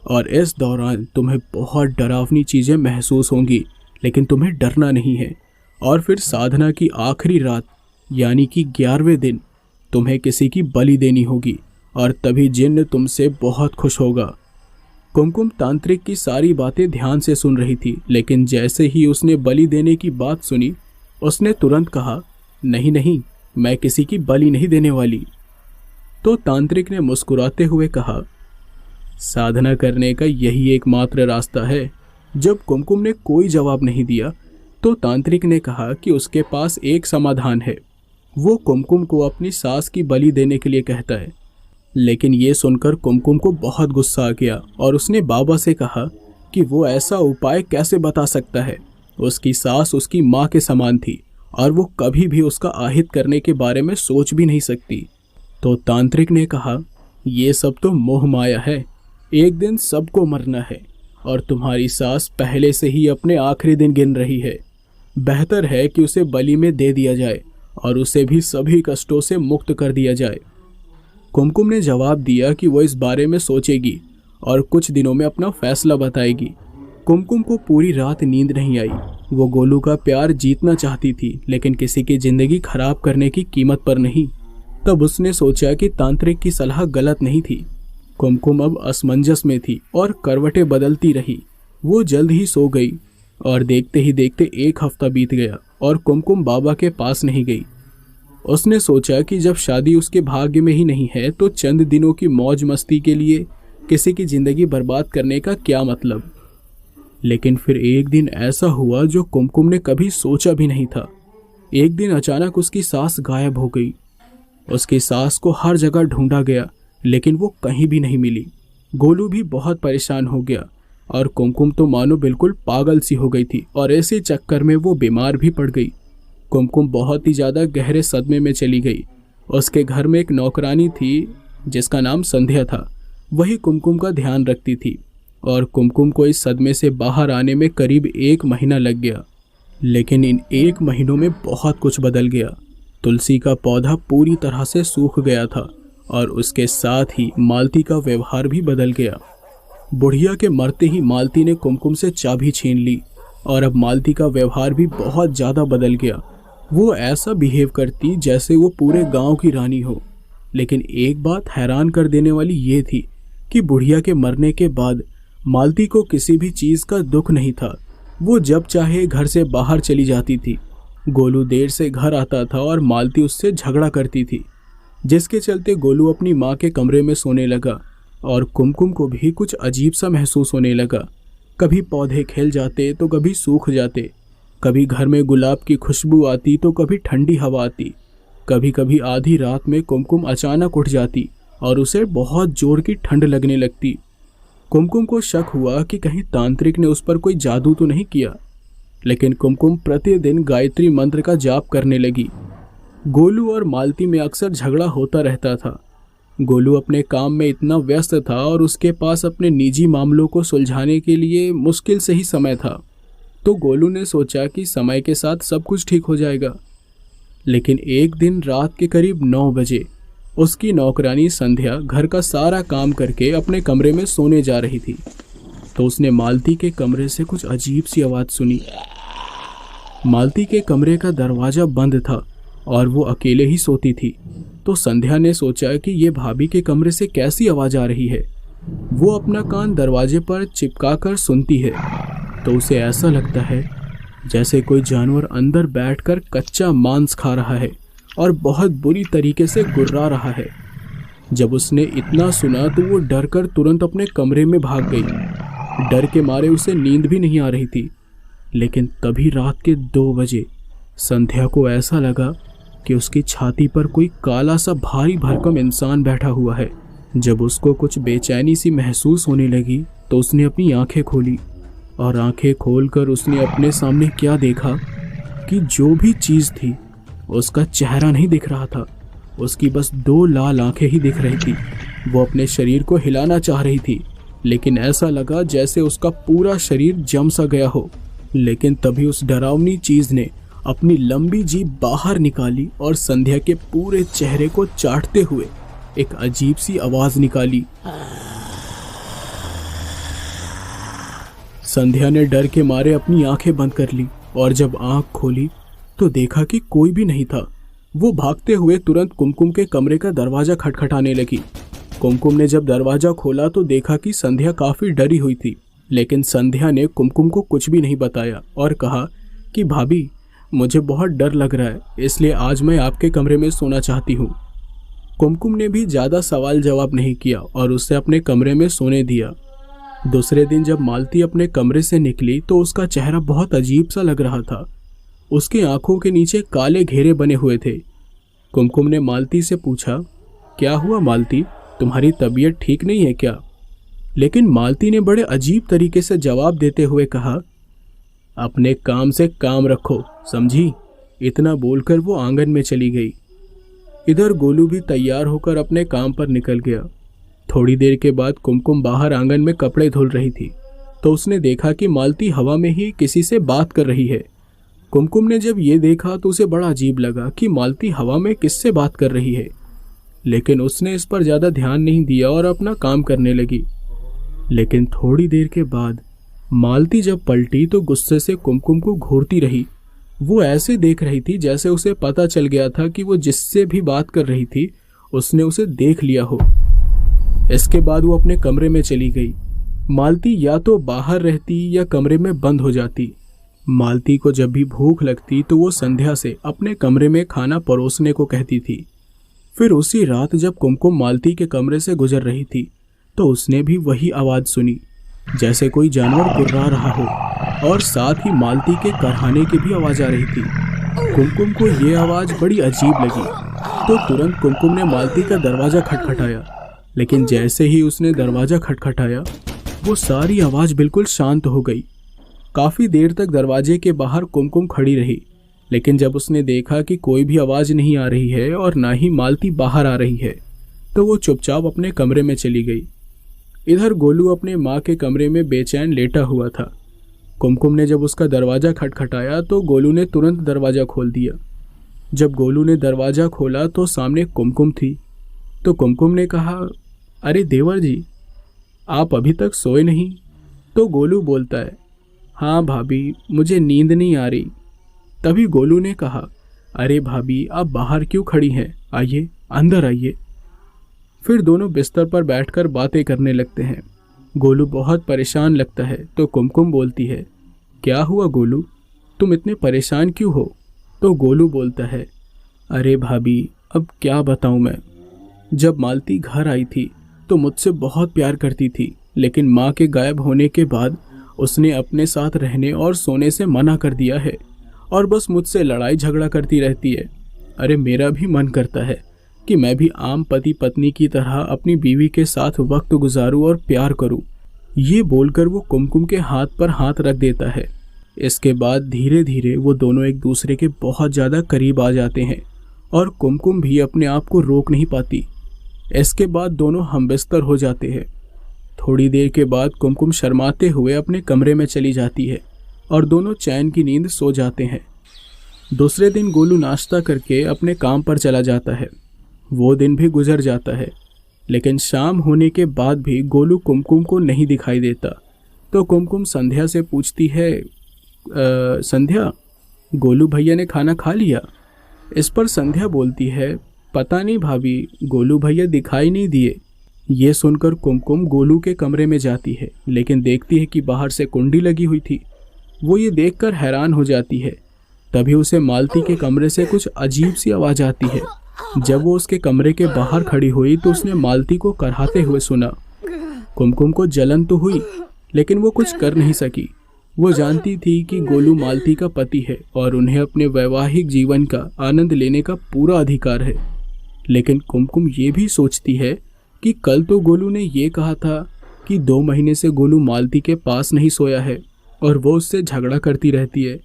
और इस दौरान तुम्हें बहुत डरावनी चीज़ें महसूस होंगी, लेकिन तुम्हें डरना नहीं है। और फिर साधना की आखिरी रात यानी कि 11वें दिन तुम्हें किसी की बलि देनी होगी और तभी जिन्न तुमसे बहुत खुश होगा। कुमकुम तांत्रिक की सारी बातें ध्यान से सुन रही थी, लेकिन जैसे ही उसने बलि देने की बात सुनी उसने तुरंत कहा, नहीं नहीं, मैं किसी की बलि नहीं देने वाली। तो तांत्रिक ने मुस्कुराते हुए कहा, साधना करने का यही एकमात्र रास्ता है। जब कुमकुम ने कोई जवाब नहीं दिया तो तांत्रिक ने कहा कि उसके पास एक समाधान है। वो कुमकुम को अपनी सास की बलि देने के लिए कहता है। लेकिन ये सुनकर कुमकुम को बहुत गुस्सा आ गया और उसने बाबा से कहा कि वो ऐसा उपाय कैसे बता सकता है। उसकी सास उसकी माँ के समान थी और वो कभी भी उसका आहित करने के बारे में सोच भी नहीं सकती। तो तांत्रिक ने कहा, ये सब तो मोह माया है, एक दिन सबको मरना है और तुम्हारी सास पहले से ही अपने आखिरी दिन गिन रही है। बेहतर है कि उसे बलि में दे दिया जाए और उसे भी सभी कष्टों से मुक्त कर दिया जाए। कुमकुम ने जवाब दिया कि वो इस बारे में सोचेगी और कुछ दिनों में अपना फैसला बताएगी। कुमकुम को पूरी रात नींद नहीं आई। वो गोलू का प्यार जीतना चाहती थी, लेकिन किसी की जिंदगी खराब करने की कीमत पर नहीं। तब उसने सोचा कि तांत्रिक की सलाह गलत नहीं थी। कुमकुम अब असमंजस में थी और करवटें बदलती रही। वो जल्द ही सो गई और देखते ही देखते 1 हफ्ता बीत गया और कुमकुम बाबा के पास नहीं गई। उसने सोचा कि जब शादी उसके भाग्य में ही नहीं है तो चंद दिनों की मौज मस्ती के लिए किसी की जिंदगी बर्बाद करने का क्या मतलब। लेकिन फिर एक दिन ऐसा हुआ जो कुमकुम ने कभी सोचा भी नहीं था। एक दिन अचानक उसकी सास गायब हो गई। उसकी सास को हर जगह ढूंढा गया, लेकिन वो कहीं भी नहीं मिली। गोलू भी बहुत परेशान हो गया और कुमकुम तो मानो बिल्कुल पागल सी हो गई थी और ऐसे चक्कर में वो बीमार भी पड़ गई। कुमकुम बहुत ही ज़्यादा गहरे सदमे में चली गई। उसके घर में एक नौकरानी थी जिसका नाम संध्या था। वही कुमकुम का ध्यान रखती थी और कुमकुम को इस सदमे से बाहर आने में करीब 1 महीना लग गया। लेकिन इन 1 महीनों में बहुत कुछ बदल गया। तुलसी का पौधा पूरी तरह से सूख गया था और उसके साथ ही मालती का व्यवहार भी बदल गया। बुढ़िया के मरते ही मालती ने कुमकुम से चाबी छीन ली और अब मालती का व्यवहार भी बहुत ज़्यादा बदल गया। वो ऐसा बिहेव करती जैसे वो पूरे गांव की रानी हो। लेकिन एक बात हैरान कर देने वाली ये थी कि बुढ़िया के मरने के बाद मालती को किसी भी चीज़ का दुख नहीं था। वो जब चाहे घर से बाहर चली जाती थी। गोलू देर से घर आता था और मालती उससे झगड़ा करती थी, जिसके चलते गोलू अपनी माँ के कमरे में सोने लगा और कुमकुम को भी कुछ अजीब सा महसूस होने लगा। कभी पौधे खिल जाते तो कभी सूख जाते, कभी घर में गुलाब की खुशबू आती तो कभी ठंडी हवा आती। कभी कभी आधी रात में कुमकुम अचानक उठ जाती और उसे बहुत जोर की ठंड लगने लगती। कुमकुम को शक हुआ कि कहीं तांत्रिक ने उस पर कोई जादू तो नहीं किया। लेकिन कुमकुम प्रतिदिन गायत्री मंत्र का जाप करने लगी। गोलू और मालती में अक्सर झगड़ा होता रहता था। गोलू अपने काम में इतना व्यस्त था और उसके पास अपने निजी मामलों को सुलझाने के लिए मुश्किल से ही समय था। तो गोलू ने सोचा कि समय के साथ सब कुछ ठीक हो जाएगा। लेकिन एक दिन रात के करीब 9 बजे उसकी नौकरानी संध्या घर का सारा काम करके अपने कमरे में सोने जा रही थी, तो उसने मालती के कमरे से कुछ अजीब सी आवाज़ सुनी। मालती के कमरे का दरवाज़ा बंद था और वो अकेले ही सोती थी। तो संध्या ने सोचा कि ये भाभी के कमरे से कैसी आवाज़ आ रही है। वो अपना कान दरवाजे पर चिपका कर सुनती है तो उसे ऐसा लगता है जैसे कोई जानवर अंदर बैठकर कच्चा मांस खा रहा है और बहुत बुरी तरीके से गुर्रा रहा है। जब उसने इतना सुना तो वो डर कर तुरंत अपने कमरे में भाग गई। डर के मारे उसे नींद भी नहीं आ रही थी। लेकिन तभी रात के 2 बजे संध्या को ऐसा लगा कि उसकी छाती पर कोई काला सा भारी भरकम इंसान बैठा हुआ है। जब उसको कुछ बेचैनी सी महसूस होने लगी तो उसने अपनी आंखें खोली और आंखें खोलकर उसने अपने सामने क्या देखा कि जो भी चीज़ थी उसका चेहरा नहीं दिख रहा था। उसकी बस 2 लाल आंखें ही दिख रही थी। वो अपने शरीर को हिलाना चाह रही थी, लेकिन ऐसा लगा जैसे उसका पूरा शरीर जम सा गया हो। लेकिन तभी उस डरावनी चीज़ ने अपनी लंबी जीभ बाहर निकाली और संध्या के पूरे चेहरे को चाटते हुए एक अजीब सी आवाज़ निकाली। संध्या ने डर के मारे अपनी आंखें बंद कर ली और जब आंख खोली तो देखा कि कोई भी नहीं था। वो भागते हुए तुरंत कुमकुम के कमरे का दरवाज़ा खटखटाने लगी। कुमकुम ने जब दरवाज़ा खोला तो देखा कि संध्या काफ़ी डरी हुई थी। लेकिन संध्या ने कुमकुम को कुछ भी नहीं बताया और कहा कि भाभी, मुझे बहुत डर लग रहा है, इसलिए आज मैं आपके कमरे में सोना चाहती हूँ। कुमकुम ने भी ज़्यादा सवाल जवाब नहीं किया और उसे अपने कमरे में सोने दिया। दूसरे दिन जब मालती अपने कमरे से निकली तो उसका चेहरा बहुत अजीब सा लग रहा था। उसकी आंखों के नीचे काले घेरे बने हुए थे। कुमकुम ने मालती से पूछा, क्या हुआ मालती, तुम्हारी तबीयत ठीक नहीं है क्या? लेकिन मालती ने बड़े अजीब तरीके से जवाब देते हुए कहा, अपने काम से काम रखो, समझी? इतना बोलकर वो आंगन में चली गई। इधर गोलू भी तैयार होकर अपने काम पर निकल गया। थोड़ी देर के बाद कुमकुम बाहर आंगन में कपड़े धुल रही थी तो उसने देखा कि मालती हवा में ही किसी से बात कर रही है। कुमकुम ने जब ये देखा तो उसे बड़ा अजीब लगा कि मालती हवा में किससे बात कर रही है। लेकिन उसने इस पर ज़्यादा ध्यान नहीं दिया और अपना काम करने लगी। लेकिन थोड़ी देर के बाद मालती जब पलटी तो गुस्से से कुमकुम को घूरती रही। वो ऐसे देख रही थी जैसे उसे पता चल गया था कि वो जिससे भी बात कर रही थी उसने उसे देख लिया हो। इसके बाद वो अपने कमरे में चली गई। मालती या तो बाहर रहती या कमरे में बंद हो जाती। मालती को जब भी भूख लगती तो वो संध्या से अपने कमरे में खाना परोसने को कहती थी। फिर उसी रात जब कुमकुम मालती के कमरे से गुजर रही थी तो उसने भी वही आवाज़ सुनी, जैसे कोई जानवर गुर्रा रहा हो और साथ ही मालती के करहाने की भी आवाज़ आ रही थी। कुमकुम को ये आवाज़ बड़ी अजीब लगी तो तुरंत कुमकुम ने मालती का दरवाज़ा खटखटाया। लेकिन जैसे ही उसने दरवाज़ा खटखटाया वो सारी आवाज़ बिल्कुल शांत हो गई। काफ़ी देर तक दरवाजे के बाहर कुमकुम खड़ी रही, लेकिन जब उसने देखा कि कोई भी आवाज़ नहीं आ रही है और ना ही मालती बाहर आ रही है, तो वो चुपचाप अपने कमरे में चली गई। इधर गोलू अपने माँ के कमरे में बेचैन लेटा हुआ था। कुमकुम ने जब उसका दरवाज़ा खटखटाया तो गोलू ने तुरंत दरवाज़ा खोल दिया। जब गोलू ने दरवाज़ा खोला तो सामने कुमकुम थी। तो कुमकुम ने कहा, अरे देवर जी, आप अभी तक सोए नहीं? तो गोलू बोलता है, हाँ भाभी, मुझे नींद नहीं आ रही। तभी गोलू ने कहा, अरे भाभी, आप बाहर क्यों खड़ी हैं? आइए, अंदर आइए। फिर दोनों बिस्तर पर बैठकर बातें करने लगते हैं। गोलू बहुत परेशान लगता है तो कुमकुम बोलती है, क्या हुआ गोलू, तुम इतने परेशान क्यों हो? तो गोलू बोलता है, अरे भाभी, अब क्या बताऊं मैं। जब मालती घर आई थी तो मुझसे बहुत प्यार करती थी, लेकिन माँ के गायब होने के बाद उसने अपने साथ रहने और सोने से मना कर दिया है और बस मुझसे लड़ाई झगड़ा करती रहती है। अरे मेरा भी मन करता है कि मैं भी आम पति पत्नी की तरह अपनी बीवी के साथ वक्त गुजारूं और प्यार करूं। ये बोलकर वो कुमकुम के हाथ पर हाथ रख देता है। इसके बाद धीरे धीरे वो दोनों एक दूसरे के बहुत ज़्यादा करीब आ जाते हैं और कुमकुम भी अपने आप को रोक नहीं पाती। इसके बाद दोनों हमबिस्तर हो जाते हैं। थोड़ी देर के बाद कुमकुम शर्माते हुए अपने कमरे में चली जाती है और दोनों चैन की नींद सो जाते हैं। दूसरे दिन गोलू नाश्ता करके अपने काम पर चला जाता है। वो दिन भी गुजर जाता है, लेकिन शाम होने के बाद भी गोलू कुमकुम को नहीं दिखाई देता। तो कुमकुम संध्या से पूछती है, संध्या, गोलू भैया ने खाना खा लिया? इस पर संध्या बोलती है, पता नहीं भाभी, गोलू भैया दिखाई नहीं दिए। ये सुनकर कुमकुम गोलू के कमरे में जाती है, लेकिन देखती है कि बाहर से कुंडी लगी हुई थी। वो ये देखकर हैरान हो जाती है। तभी उसे मालती के कमरे से कुछ अजीब सी आवाज़ आती है। जब वो उसके कमरे के बाहर खड़ी हुई तो उसने मालती को कराहते हुए सुना। कुमकुम को जलन तो हुई, लेकिन वो कुछ कर नहीं सकी। वो जानती थी कि गोलू मालती का पति है और उन्हें अपने वैवाहिक जीवन का आनंद लेने का पूरा अधिकार है। लेकिन कुमकुम ये भी सोचती है कि कल तो गोलू ने ये कहा था कि 2 महीने से गोलू मालती के पास नहीं सोया है और वो उससे झगड़ा करती रहती है।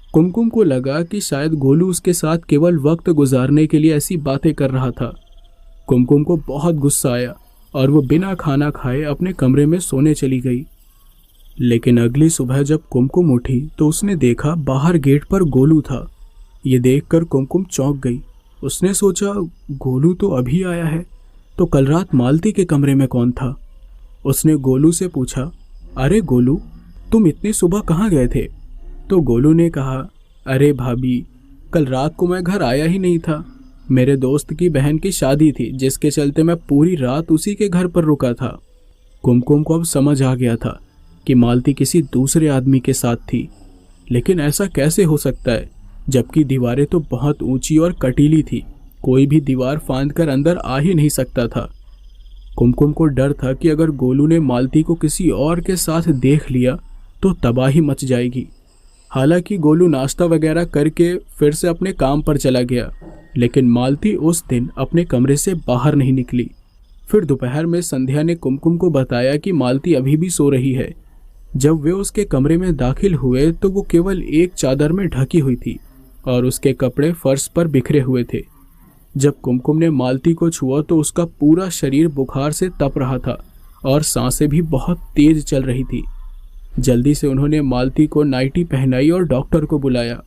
कुमकुम को लगा कि शायद गोलू उसके साथ केवल वक्त गुजारने के लिए ऐसी बातें कर रहा था। कुमकुम को बहुत गुस्सा आया और वो बिना खाना खाए अपने कमरे में सोने चली गई। लेकिन अगली सुबह जब कुमकुम उठी तो उसने देखा बाहर गेट पर गोलू था। ये देखकर कुमकुम चौंक गई। उसने सोचा, गोलू तो अभी आया है, तो कल रात मालती के कमरे में कौन था? उसने गोलू से पूछा, अरे गोलू, तुम इतनी सुबह कहाँ गए थे? तो गोलू ने कहा, अरे भाभी, कल रात को मैं घर आया ही नहीं था। मेरे दोस्त की बहन की शादी थी, जिसके चलते मैं पूरी रात उसी के घर पर रुका था। कुमकुम को अब समझ आ गया था कि मालती किसी दूसरे आदमी के साथ थी, लेकिन ऐसा कैसे हो सकता है जबकि दीवारें तो बहुत ऊंची और कटीली थी। कोई भी दीवार फांद कर अंदर आ ही नहीं सकता था। कुमकुम को डर था कि अगर गोलू ने मालती को किसी और के साथ देख लिया तो तबाही मच जाएगी। हालांकि गोलू नाश्ता वगैरह करके फिर से अपने काम पर चला गया, लेकिन मालती उस दिन अपने कमरे से बाहर नहीं निकली। फिर दोपहर में संध्या ने कुमकुम को बताया कि मालती अभी भी सो रही है। जब वे उसके कमरे में दाखिल हुए तो वो केवल एक चादर में ढकी हुई थी और उसके कपड़े फर्श पर बिखरे हुए थे। जब कुमकुम ने मालती को छुआ तो उसका पूरा शरीर बुखार से तप रहा था और सांसें भी बहुत तेज चल रही थी। जल्दी से उन्होंने मालती को नाइटी पहनाई और डॉक्टर को बुलाया।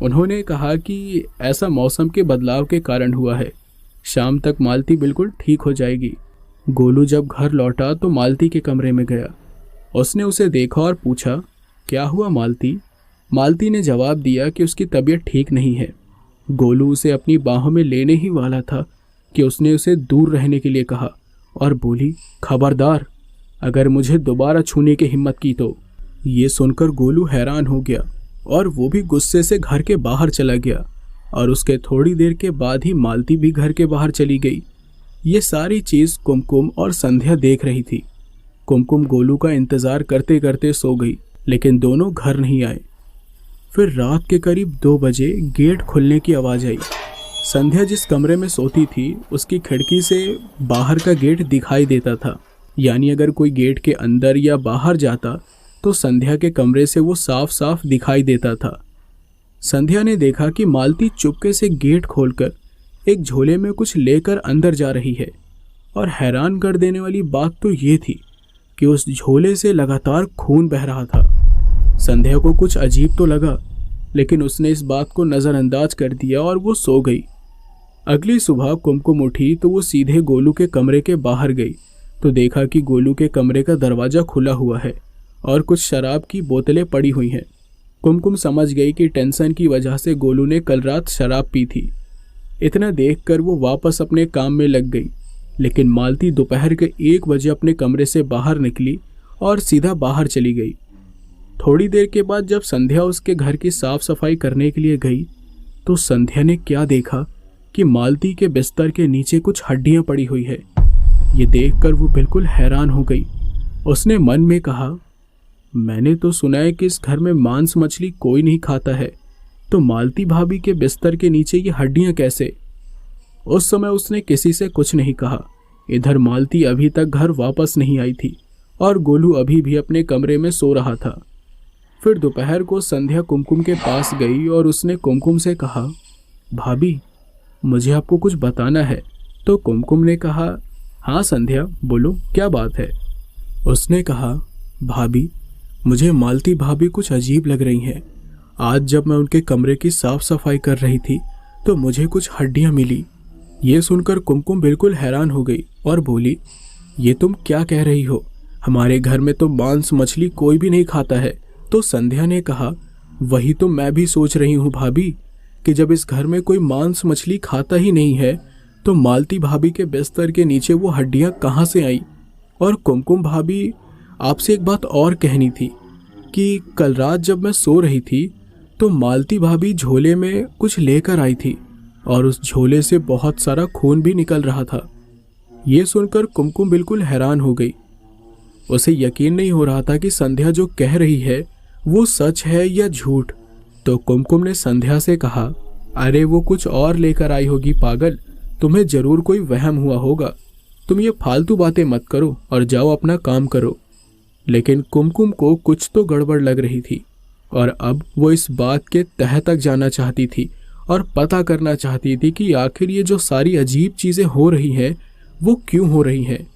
उन्होंने कहा कि ऐसा मौसम के बदलाव के कारण हुआ है, शाम तक मालती बिल्कुल ठीक हो जाएगी। गोलू जब घर लौटा तो मालती के कमरे में गया। उसने उसे देखा और पूछा, क्या हुआ मालती? मालती ने जवाब दिया कि उसकी तबीयत ठीक नहीं है। गोलू उसे अपनी बाहों में लेने ही वाला था कि उसने उसे दूर रहने के लिए कहा और बोली, खबरदार, अगर मुझे दोबारा छूने की हिम्मत की तो। ये सुनकर गोलू हैरान हो गया और वो भी गुस्से से घर के बाहर चला गया और उसके थोड़ी देर के बाद ही मालती भी घर के बाहर चली गई। ये सारी चीज़ कुमकुम और संध्या देख रही थी। कुमकुम गोलू का इंतज़ार करते करते सो गई, लेकिन दोनों घर नहीं आए। फिर रात के करीब 2 बजे गेट खुलने की आवाज़ आई। संध्या जिस कमरे में सोती थी उसकी खिड़की से बाहर का गेट दिखाई देता था, यानी अगर कोई गेट के अंदर या बाहर जाता तो संध्या के कमरे से वो साफ साफ दिखाई देता था। संध्या ने देखा कि मालती चुपके से गेट खोलकर एक झोले में कुछ लेकर अंदर जा रही है। और हैरान कर देने वाली बात तो ये थी कि उस झोले से लगातार खून बह रहा था। संध्या को कुछ अजीब तो लगा, लेकिन उसने इस बात को नज़रअंदाज कर दिया और वो सो गई। अगली सुबह कुमकुम उठी तो वो सीधे गोलू के कमरे के बाहर गई तो देखा कि गोलू के कमरे का दरवाज़ा खुला हुआ है और कुछ शराब की बोतलें पड़ी हुई हैं। कुमकुम समझ गई कि टेंशन की वजह से गोलू ने कल रात शराब पी थी। इतना देखकर वो वापस अपने काम में लग गई, लेकिन मालती दोपहर के 1 बजे अपने कमरे से बाहर निकली और सीधा बाहर चली गई। थोड़ी देर के बाद जब संध्या उसके घर की साफ सफाई करने के लिए गई तो संध्या ने क्या देखा कि मालती के बिस्तर के नीचे कुछ हड्डियां पड़ी हुई है। ये देखकर वो बिल्कुल हैरान हो गई। उसने मन में कहा, मैंने तो सुना है कि इस घर में मांस मछली कोई नहीं खाता है, तो मालती भाभी के बिस्तर के नीचे ये हड्डियां कैसे? उस समय उसने किसी से कुछ नहीं कहा। इधर मालती अभी तक घर वापस नहीं आई थी और गोलू अभी भी अपने कमरे में सो रहा था। फिर दोपहर को संध्या कुमकुम के पास गई और उसने कुमकुम से कहा, भाभी मुझे आपको कुछ बताना है। तो कुमकुम ने कहा, हाँ संध्या बोलो, क्या बात है? उसने कहा, भाभी मुझे मालती भाभी कुछ अजीब लग रही हैं। आज जब मैं उनके कमरे की साफ सफाई कर रही थी तो मुझे कुछ हड्डियां मिली। ये सुनकर कुमकुम बिल्कुल हैरान हो गई और बोली, ये तुम क्या कह रही हो? हमारे घर में तो मांस मछली कोई भी नहीं खाता है। तो संध्या ने कहा, वही तो मैं भी सोच रही हूँ भाभी कि जब इस घर में कोई मांस मछली खाता ही नहीं है तो मालती भाभी के बिस्तर के नीचे वो हड्डियाँ कहाँ से आई? और कुमकुम भाभी, आपसे एक बात और कहनी थी कि कल रात जब मैं सो रही थी तो मालती भाभी झोले में कुछ लेकर आई थी और उस झोले से बहुत सारा खून भी निकल रहा था। ये सुनकर कुमकुम बिल्कुल हैरान हो गई। उसे यकीन नहीं हो रहा था कि संध्या जो कह रही है वो सच है या झूठ। तो कुमकुम ने संध्या से कहा, अरे वो कुछ और लेकर आई होगी पागल, तुम्हें जरूर कोई वहम हुआ होगा। तुम ये फालतू बातें मत करो और जाओ अपना काम करो। लेकिन कुमकुम को कुछ तो गड़बड़ लग रही थी और अब वो इस बात के तह तक जाना चाहती थी और पता करना चाहती थी कि आखिर ये जो सारी अजीब चीज़ें हो रही हैं वो क्यों हो रही हैं।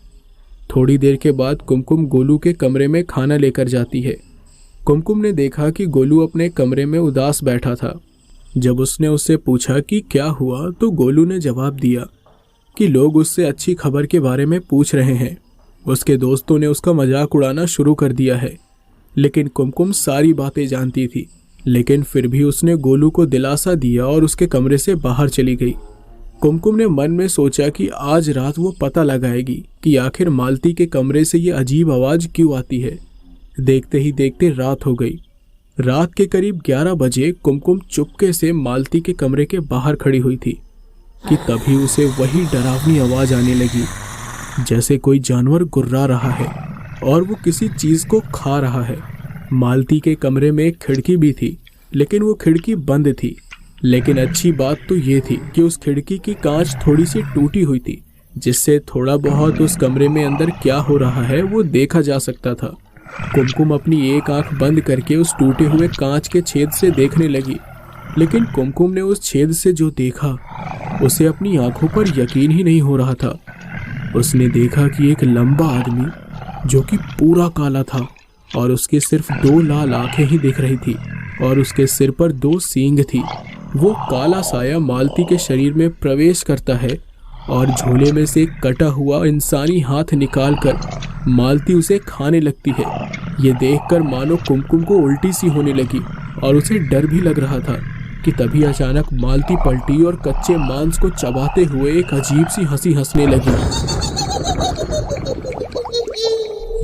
थोड़ी देर के बाद कुमकुम गोलू के कमरे में खाना लेकर जाती है। कुमकुम ने देखा कि गोलू अपने कमरे में उदास बैठा था। जब उसने उससे पूछा कि क्या हुआ तो गोलू ने जवाब दिया कि लोग उससे अच्छी खबर के बारे में पूछ रहे हैं। उसके दोस्तों ने उसका मजाक उड़ाना शुरू कर दिया है। लेकिन कुमकुम सारी बातें जानती थी, लेकिन फिर भी उसने गोलू को दिलासा दिया और उसके कमरे से बाहर चली गई। कुमकुम ने मन में सोचा कि आज रात वो पता लगाएगी कि आखिर मालती के कमरे से ये अजीब आवाज़ क्यों आती है। देखते ही देखते रात हो गई। रात के करीब 11 बजे कुमकुम चुपके से मालती के कमरे के बाहर खड़ी हुई थी कि तभी उसे वही डरावनी आवाज़ आने लगी, जैसे कोई जानवर गुर्रा रहा है और वो किसी चीज़ को खा रहा है। मालती के कमरे में एक खिड़की भी थी, लेकिन वो खिड़की बंद थी। लेकिन अच्छी बात तो ये थी कि उस खिड़की की कांच थोड़ी सी टूटी हुई थी, जिससे थोड़ा बहुत उस कमरे में अंदर क्या हो रहा है वो देखा जा सकता था। कुमकुम अपनी एक आंख बंद करके उस टूटे हुए कांच के छेद से देखने लगी, लेकिन कुमकुम ने उस छेद से जो देखा उसे अपनी आंखों पर यकीन ही नहीं हो रहा था। उसने देखा कि एक लंबा आदमी जो कि पूरा काला था और उसके सिर्फ 2 लाल आंखें ही दिख रही थी और उसके सिर पर 2 सींग थी। वो काला साया मालती के शरीर में प्रवेश करता है और झोले में से कटा हुआ इंसानी हाथ निकालकर मालती उसे खाने लगती है। ये देखकर मानो कुमकुम को उल्टी सी होने लगी और उसे डर भी लग रहा था कि तभी अचानक मालती पलटी और कच्चे मांस को चबाते हुए एक अजीब सी हंसी हंसने लगी।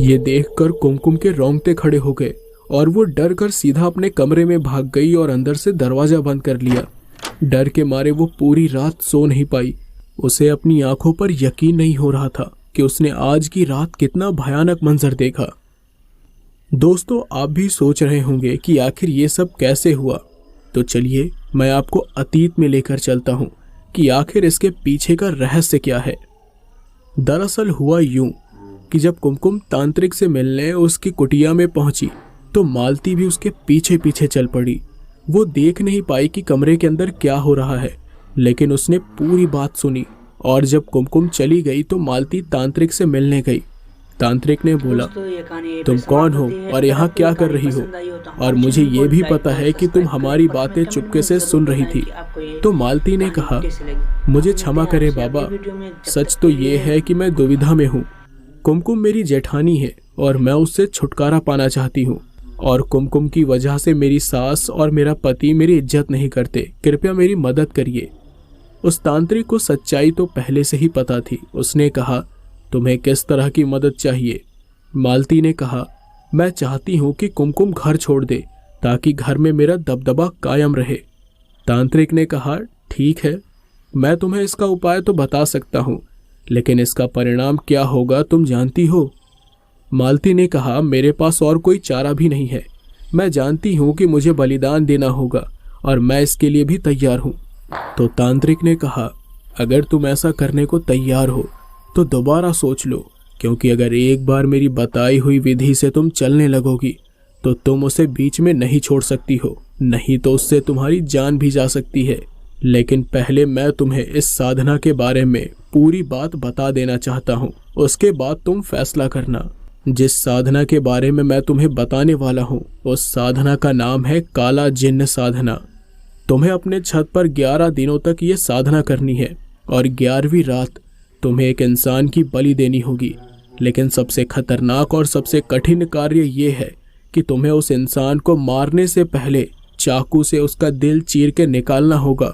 ये देखकर कुमकुम के रोंगटे खड़े हो गए और वो डर कर सीधा अपने कमरे में भाग गई और अंदर से दरवाजा बंद कर लिया। डर के मारे वो पूरी रात सो नहीं पाई। उसे अपनी आंखों पर यकीन नहीं हो रहा था कि उसने आज की रात कितना भयानक मंजर देखा। दोस्तों, आप भी सोच रहे होंगे कि आखिर ये सब कैसे हुआ, तो चलिए मैं आपको अतीत में लेकर चलता हूँ कि आखिर इसके पीछे का रहस्य क्या है। दरअसल हुआ यूं कि जब कुमकुम तांत्रिक से मिलने उसकी कुटिया में पहुंची तो मालती भी उसके पीछे पीछे चल पड़ी। वो देख नहीं पाई कि कमरे के अंदर क्या हो रहा है, लेकिन उसने पूरी बात सुनी। और जब कुमकुम चली गई तो मालती तांत्रिक से मिलने गई। तांत्रिक ने बोला, दोस्तों ये कहानी यहीं पे तुम कौन समाप्त हो होती है। और अगर यहाँ आपको क्या ये कर कहानी रही हो? पसंद आई हो तो और हमारे मुझे चैनल ये को भी लाइक पता और है कि तुम सब्सक्राइब हमारी करें और बातें अपने चुपके कमेंट से में सुन जरूर रही बताएं थी। कि आपको ये तो मालती ने कहानी कहा, कैसी लगी। मुझे हम क्षमा मिलते हैं करे आपसे बाबा, अगली वीडियो में। जब सच तक तो के ये लिए है कि मैं दुविधा में हूँ। कुमकुम मेरी जेठानी है और मैं उससे छुटकारा पाना चाहती हूँ, और कुमकुम की वजह से मेरी सास और मेरा पति मेरी इज्जत नहीं करते। कृपया मेरी मदद करिए। उस तांत्रिक को सच्चाई तो पहले से ही पता थी। उसने कहा, तुम्हें किस तरह की मदद चाहिए? मालती ने कहा, मैं चाहती हूँ कि कुमकुम घर छोड़ दे ताकि घर में मेरा दबदबा कायम रहे। तांत्रिक ने कहा, ठीक है, मैं तुम्हें इसका उपाय तो बता सकता हूँ, लेकिन इसका परिणाम क्या होगा तुम जानती हो? मालती ने कहा, मेरे पास और कोई चारा भी नहीं है। मैं जानती हूँ कि मुझे बलिदान देना होगा और मैं इसके लिए भी तैयार हूँ। तो तांत्रिक ने कहा, अगर तुम ऐसा करने को तैयार हो तो दोबारा सोच लो, क्योंकि अगर एक बार मेरी बताई हुई विधि से तुम चलने लगोगी तो तुम उसे बीच में नहीं छोड़ सकती हो, नहीं तो उससे तुम्हारी जान भी जा सकती है। लेकिन पहले मैं तुम्हें इस साधना के बारे में पूरी बात बता देना चाहता हूँ, उसके बाद तुम फैसला करना। जिस साधना के बारे में मैं तुम्हें बताने वाला हूँ उस साधना का नाम है काला जिन्न साधना। तुम्हें अपने छत पर 11 दिनों तक ये साधना करनी है और 11वीं रात तुम्हें एक इंसान की बलि देनी होगी। लेकिन सबसे खतरनाक और सबसे कठिन कार्य ये है कि तुम्हें उस इंसान को मारने से पहले चाकू से उसका दिल चीर के निकालना होगा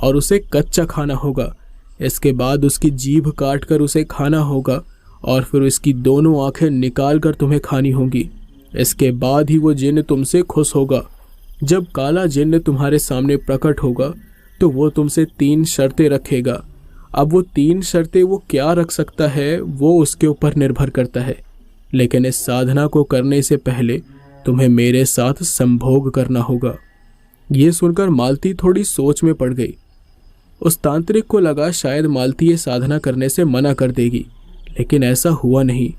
और उसे कच्चा खाना होगा। इसके बाद उसकी जीभ काट कर उसे खाना होगा और फिर इसकी दोनों आंखें निकाल कर तुम्हें खानी होंगी। इसके बाद ही वो जिन्न तुमसे खुश होगा। जब काला जिन्न तुम्हारे सामने प्रकट होगा तो वो तुमसे 3 शर्तें रखेगा। अब वो 3 शर्तें वो क्या रख सकता है वो उसके ऊपर निर्भर करता है, लेकिन इस साधना को करने से पहले तुम्हें मेरे साथ संभोग करना होगा। ये सुनकर मालती थोड़ी सोच में पड़ गई। उस तांत्रिक को लगा शायद मालती ये साधना करने से मना कर देगी, लेकिन ऐसा हुआ नहीं।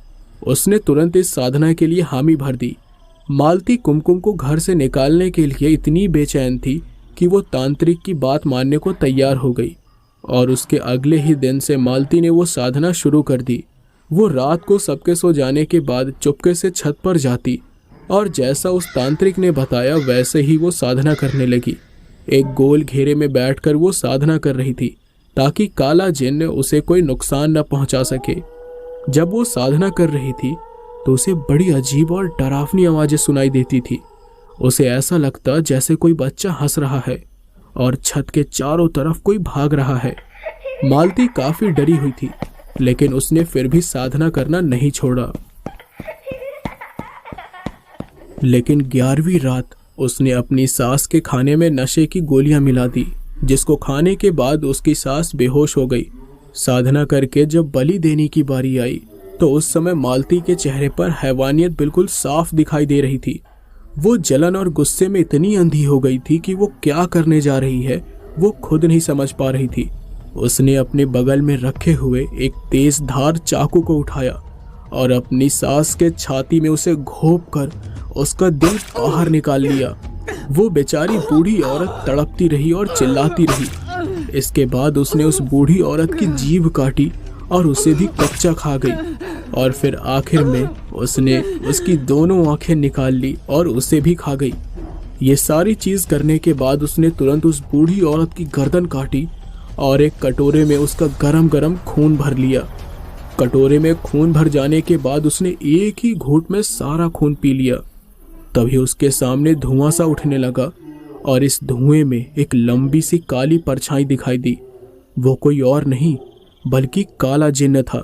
उसने तुरंत इस साधना के लिए हामी भर दी। मालती कुमकुम को घर से निकालने के लिए इतनी बेचैन थी कि वो तांत्रिक की बात मानने को तैयार हो गई, और उसके अगले ही दिन से मालती ने वो साधना शुरू कर दी। वो रात को सबके सो जाने के बाद चुपके से छत पर जाती और जैसा उस तांत्रिक ने बताया वैसे ही वो साधना करने लगी। एक गोल घेरे में बैठकर वो साधना कर रही थी ताकि काला जिन्न उसे कोई नुकसान न पहुंचा सके। जब वो साधना कर रही थी तो उसे बड़ी अजीब और डरावनी आवाजें सुनाई देती थी। उसे ऐसा लगता जैसे कोई बच्चा हंस रहा है और छत के चारों तरफ कोई भाग रहा है। मालती काफी डरी हुई थी, लेकिन उसने फिर भी साधना करना नहीं छोड़ा। लेकिन 11वीं रात उसने अपनी सास के खाने में नशे की गोलियां मिला दी, जिसको खाने के बाद उसकी सास बेहोश हो गई। साधना करके जब बलि देने की बारी आई तो उस समय मालती के चेहरे पर हैवानियत बिल्कुल साफ दिखाई दे रही थी। वो जलन और गुस्से में इतनी अंधी हो गई थी कि वो क्या करने जा रही है वो खुद नहीं समझ पा रही थी। उसने अपने बगल में रखे हुए एक तेज धार चाकू को उठाया और अपनी सास के छाती में उसे घोंप कर उसका दिल बाहर निकाल लिया। वो बेचारी बूढ़ी औरत तड़पती रही और चिल्लाती रही। इसके बाद उसने उस बूढ़ी औरत की जीभ काटी और उसे भी कच्चा खा गई, और फिर आखिर में उसने उसकी दोनों आंखें निकाल ली और उसे भी खा गई। ये सारी चीज करने के बाद उसने तुरंत उस बूढ़ी औरत की गर्दन काटी और एक कटोरे में उसका गरम गरम खून भर लिया। कटोरे में खून भर जाने के बाद उसने एक ही घूंट में सारा खून पी लिया। तभी उसके सामने धुआं सा उठने लगा और इस धुएं में एक लंबी सी काली परछाई दिखाई दी। वो कोई और नहीं बल्कि काला जिन्न था।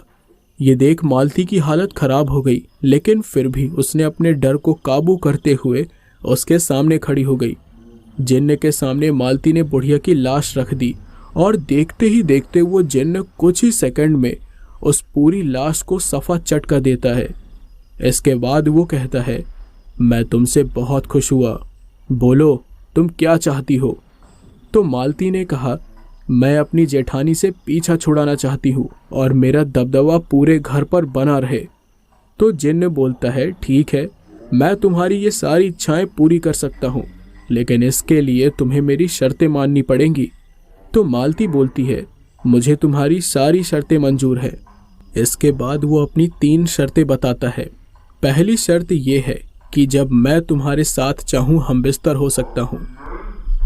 ये देख मालती की हालत खराब हो गई, लेकिन फिर भी उसने अपने डर को काबू करते हुए उसके सामने खड़ी हो गई। जिन्न के सामने मालती ने बुढ़िया की लाश रख दी और देखते ही देखते वो जिन्न कुछ ही सेकंड में उस पूरी लाश को सफा चटका देता है। इसके बाद वो कहता है, मैं तुमसे बहुत खुश हुआ, बोलो तुम क्या चाहती हो? तो मालती ने कहा, मैं अपनी जेठानी से पीछा छुड़ाना चाहती हूँ और मेरा दबदबा पूरे घर पर बना रहे। तो जिन्न बोलता है, ठीक है, मैं तुम्हारी ये सारी इच्छाएं पूरी कर सकता हूँ, लेकिन इसके लिए तुम्हें मेरी शर्तें माननी पड़ेंगी। तो मालती बोलती है, मुझे तुम्हारी सारी शर्तें मंजूर है। इसके बाद वो अपनी 3 शर्तें बताता है। पहली शर्त ये है कि जब मैं तुम्हारे साथ चाहूँ हम बिस्तर हो सकता हूँ।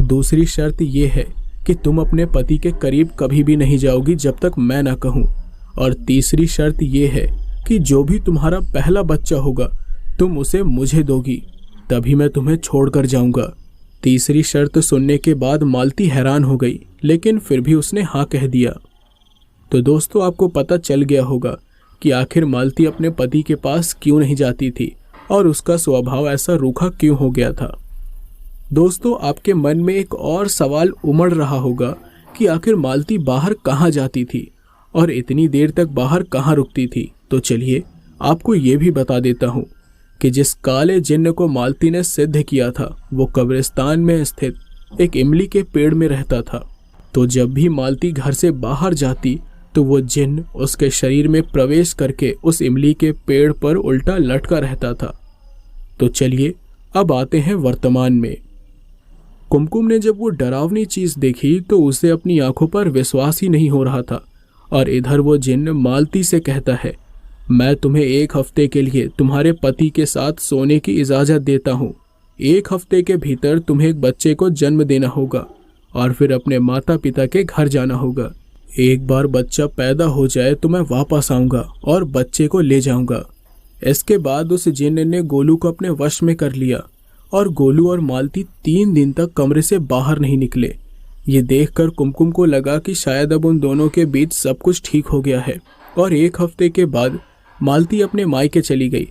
दूसरी शर्त ये है कि तुम अपने पति के करीब कभी भी नहीं जाओगी जब तक मैं ना कहूँ। और तीसरी शर्त ये है कि जो भी तुम्हारा पहला बच्चा होगा तुम उसे मुझे दोगी, तभी मैं तुम्हें छोड़कर जाऊंगा। तीसरी शर्त सुनने के बाद मालती हैरान हो गई, लेकिन फिर भी उसने हाँ कह दिया। तो दोस्तों, आपको पता चल गया होगा कि आखिर मालती अपने पति के पास क्यों नहीं जाती थी और उसका स्वभाव ऐसा रूखा क्यों हो गया था। दोस्तों, आपके मन में एक और सवाल उमड़ रहा होगा कि आखिर मालती बाहर कहाँ जाती थी और इतनी देर तक बाहर कहाँ रुकती थी। तो चलिए आपको ये भी बता देता हूँ कि जिस काले जिन्न को मालती ने सिद्ध किया था वो कब्रिस्तान में स्थित एक इमली के पेड़ में रहता था। तो जब भी मालती घर से बाहर जाती तो वो जिन्न उसके शरीर में प्रवेश करके उस इमली के पेड़ पर उल्टा लटका रहता था। तो चलिए अब आते हैं वर्तमान में। कुमकुम ने जब वो डरावनी चीज देखी तो उसे अपनी आंखों पर विश्वास ही नहीं हो रहा था। और इधर वो जिन्न मालती से कहता है, मैं तुम्हें 1 हफ्ते के लिए तुम्हारे पति के साथ सोने की इजाजत देता हूँ। 1 हफ्ते के भीतर तुम्हें एक बच्चे को जन्म देना होगा और फिर अपने माता पिता के घर जाना होगा। एक बार बच्चा पैदा हो जाए तो मैं वापस आऊंगा और बच्चे को ले जाऊंगा। इसके बाद उस जिन्न ने गोलू को अपने वश में कर लिया और गोलू और मालती 3 दिन तक कमरे से बाहर नहीं निकले। ये देखकर कुमकुम को लगा कि शायद अब उन दोनों के बीच सब कुछ ठीक हो गया है। और 1 हफ्ते के बाद मालती अपने मायके चली गई।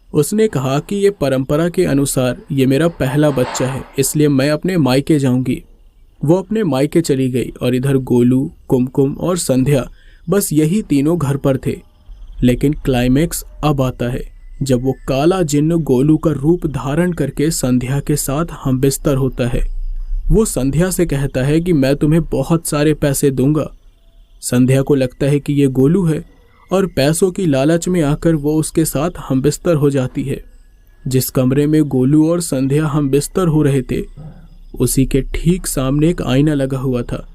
उसने कहा कि ये परंपरा के अनुसार ये मेरा पहला बच्चा है, इसलिए मैं अपने मायके जाऊंगी। वो अपने मायके चली गई और इधर गोलू, कुमकुम और संध्या, बस यही तीनों घर पर थे। लेकिन क्लाइमेक्स अब आता है जब वो काला जिन्न गोलू का रूप धारण करके संध्या के साथ हमबिस्तर होता है। वो संध्या से कहता है कि मैं तुम्हें बहुत सारे पैसे दूंगा। संध्या को लगता है कि ये गोलू है और पैसों की लालच में आकर वो उसके साथ हमबिस्तर हो जाती है। जिस कमरे में गोलू और संध्या हमबिस्तर हो रहे थे उसी के ठीक सामने एक आईना लगा हुआ था।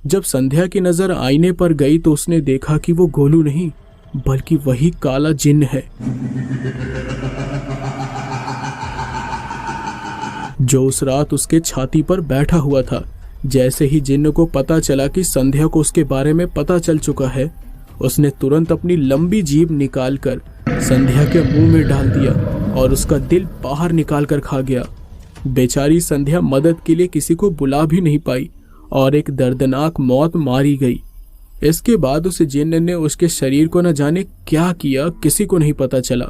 जब संध्या की नजर आईने पर गई तो उसने देखा कि वो गोलू नहीं बल्कि वही काला जिन्न है जो उस रात उसके छाती पर बैठा हुआ था। जैसे ही जिन्न को पता चला कि संध्या को उसके बारे में पता चल चुका है, उसने तुरंत अपनी लंबी जीभ निकालकर संध्या के मुंह में डाल दिया और उसका दिल बाहर निकाल कर खा गया। बेचारी संध्या मदद के लिए किसी को बुला भी नहीं पाई और एक दर्दनाक मौत मारी गई। इसके बाद उस जिन्न ने उसके शरीर को न जाने क्या किया, किसी को नहीं पता चला।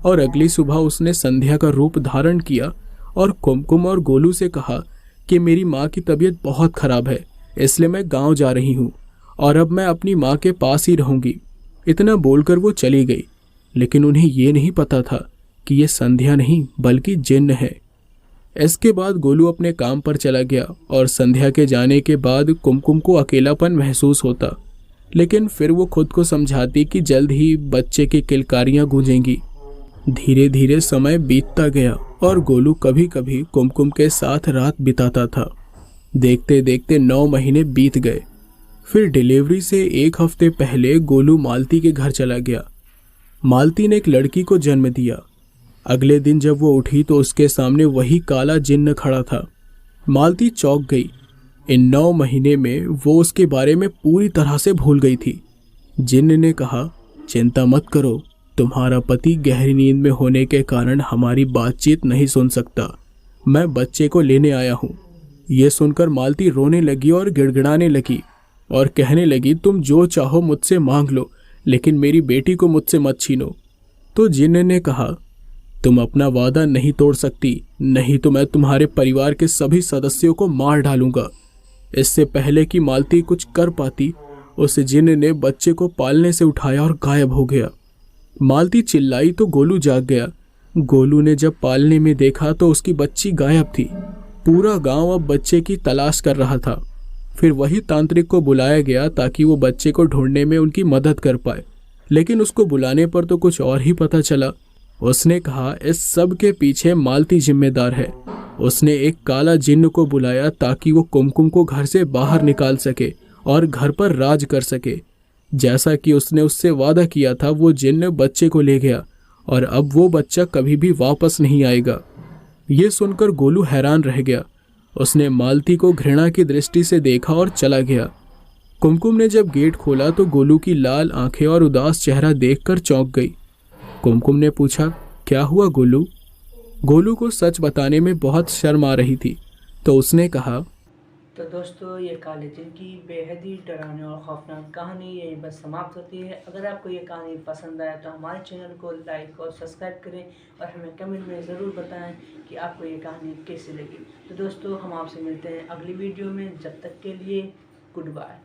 और अगली सुबह उसने संध्या का रूप धारण किया और कुमकुम और गोलू से कहा कि मेरी माँ की तबीयत बहुत खराब है, इसलिए मैं गांव जा रही हूँ और अब मैं अपनी माँ के पास ही रहूंगी। इतना बोलकर वो चली गई, लेकिन उन्हें ये नहीं पता था कि ये संध्या नहीं बल्कि जिन्न है। इसके बाद गोलू अपने काम पर चला गया और संध्या के जाने के बाद कुमकुम को अकेलापन महसूस होता, लेकिन फिर वो खुद को समझाती कि जल्द ही बच्चे की किलकारियां गूंजेंगी। धीरे धीरे समय बीतता गया और गोलू कभी कभी कुमकुम के साथ रात बिताता था। देखते देखते 9 महीने बीत गए। फिर डिलीवरी से 1 हफ्ते पहले गोलू मालती के घर चला गया। मालती ने एक लड़की को जन्म दिया। अगले दिन जब वो उठी तो उसके सामने वही काला जिन्न खड़ा था। मालती चौंक गई। इन 9 महीने में वो उसके बारे में पूरी तरह से भूल गई थी। जिन्न ने कहा, चिंता मत करो, तुम्हारा पति गहरी नींद में होने के कारण हमारी बातचीत नहीं सुन सकता। मैं बच्चे को लेने आया हूँ। ये सुनकर मालती रोने लगी और गिड़गिड़ाने लगी और कहने लगी, तुम जो चाहो मुझसे मांग लो, लेकिन मेरी बेटी को मुझसे मत छीनो। तो जिन्न ने कहा, तुम अपना वादा नहीं तोड़ सकती, नहीं तो मैं तुम्हारे परिवार के सभी सदस्यों को मार डालूंगा। इससे पहले कि मालती कुछ कर पाती, उस जिन्न ने बच्चे को पालने से उठाया और गायब हो गया। मालती चिल्लाई तो गोलू जाग गया। गोलू ने जब पालने में देखा तो उसकी बच्ची गायब थी। पूरा गांव अब बच्चे की तलाश कर रहा था। फिर वही तांत्रिक को बुलाया गया ताकि वो बच्चे को ढूंढने में उनकी मदद कर पाए, लेकिन उसको बुलाने पर तो कुछ और ही पता चला। उसने कहा, इस सब के पीछे मालती जिम्मेदार है। उसने एक काला जिन्न को बुलाया ताकि वो कुमकुम को घर से बाहर निकाल सके और घर पर राज कर सके। जैसा कि उसने उससे वादा किया था, वो जिन्न बच्चे को ले गया और अब वो बच्चा कभी भी वापस नहीं आएगा। ये सुनकर गोलू हैरान रह गया। उसने मालती को घृणा की दृष्टि से देखा और चला गया। कुमकुम ने जब गेट खोला तो गोलू की लाल आंखें और उदास चेहरा देखकर चौंक गई। कुमकुम ने पूछा, क्या हुआ गोलू? गोलू को सच बताने में बहुत शर्म आ रही थी, तो उसने कहा, तो दोस्तों, ये काले जिन की बेहद ही डरावनी और खौफनाक कहानी यही बस समाप्त होती है। अगर आपको ये कहानी पसंद आए तो हमारे चैनल को लाइक और सब्सक्राइब करें और हमें कमेंट में ज़रूर बताएं कि आपको ये कहानी कैसी लगी। तो दोस्तों, हम आपसे मिलते हैं अगली वीडियो में। जब तक के लिए गुड बाय।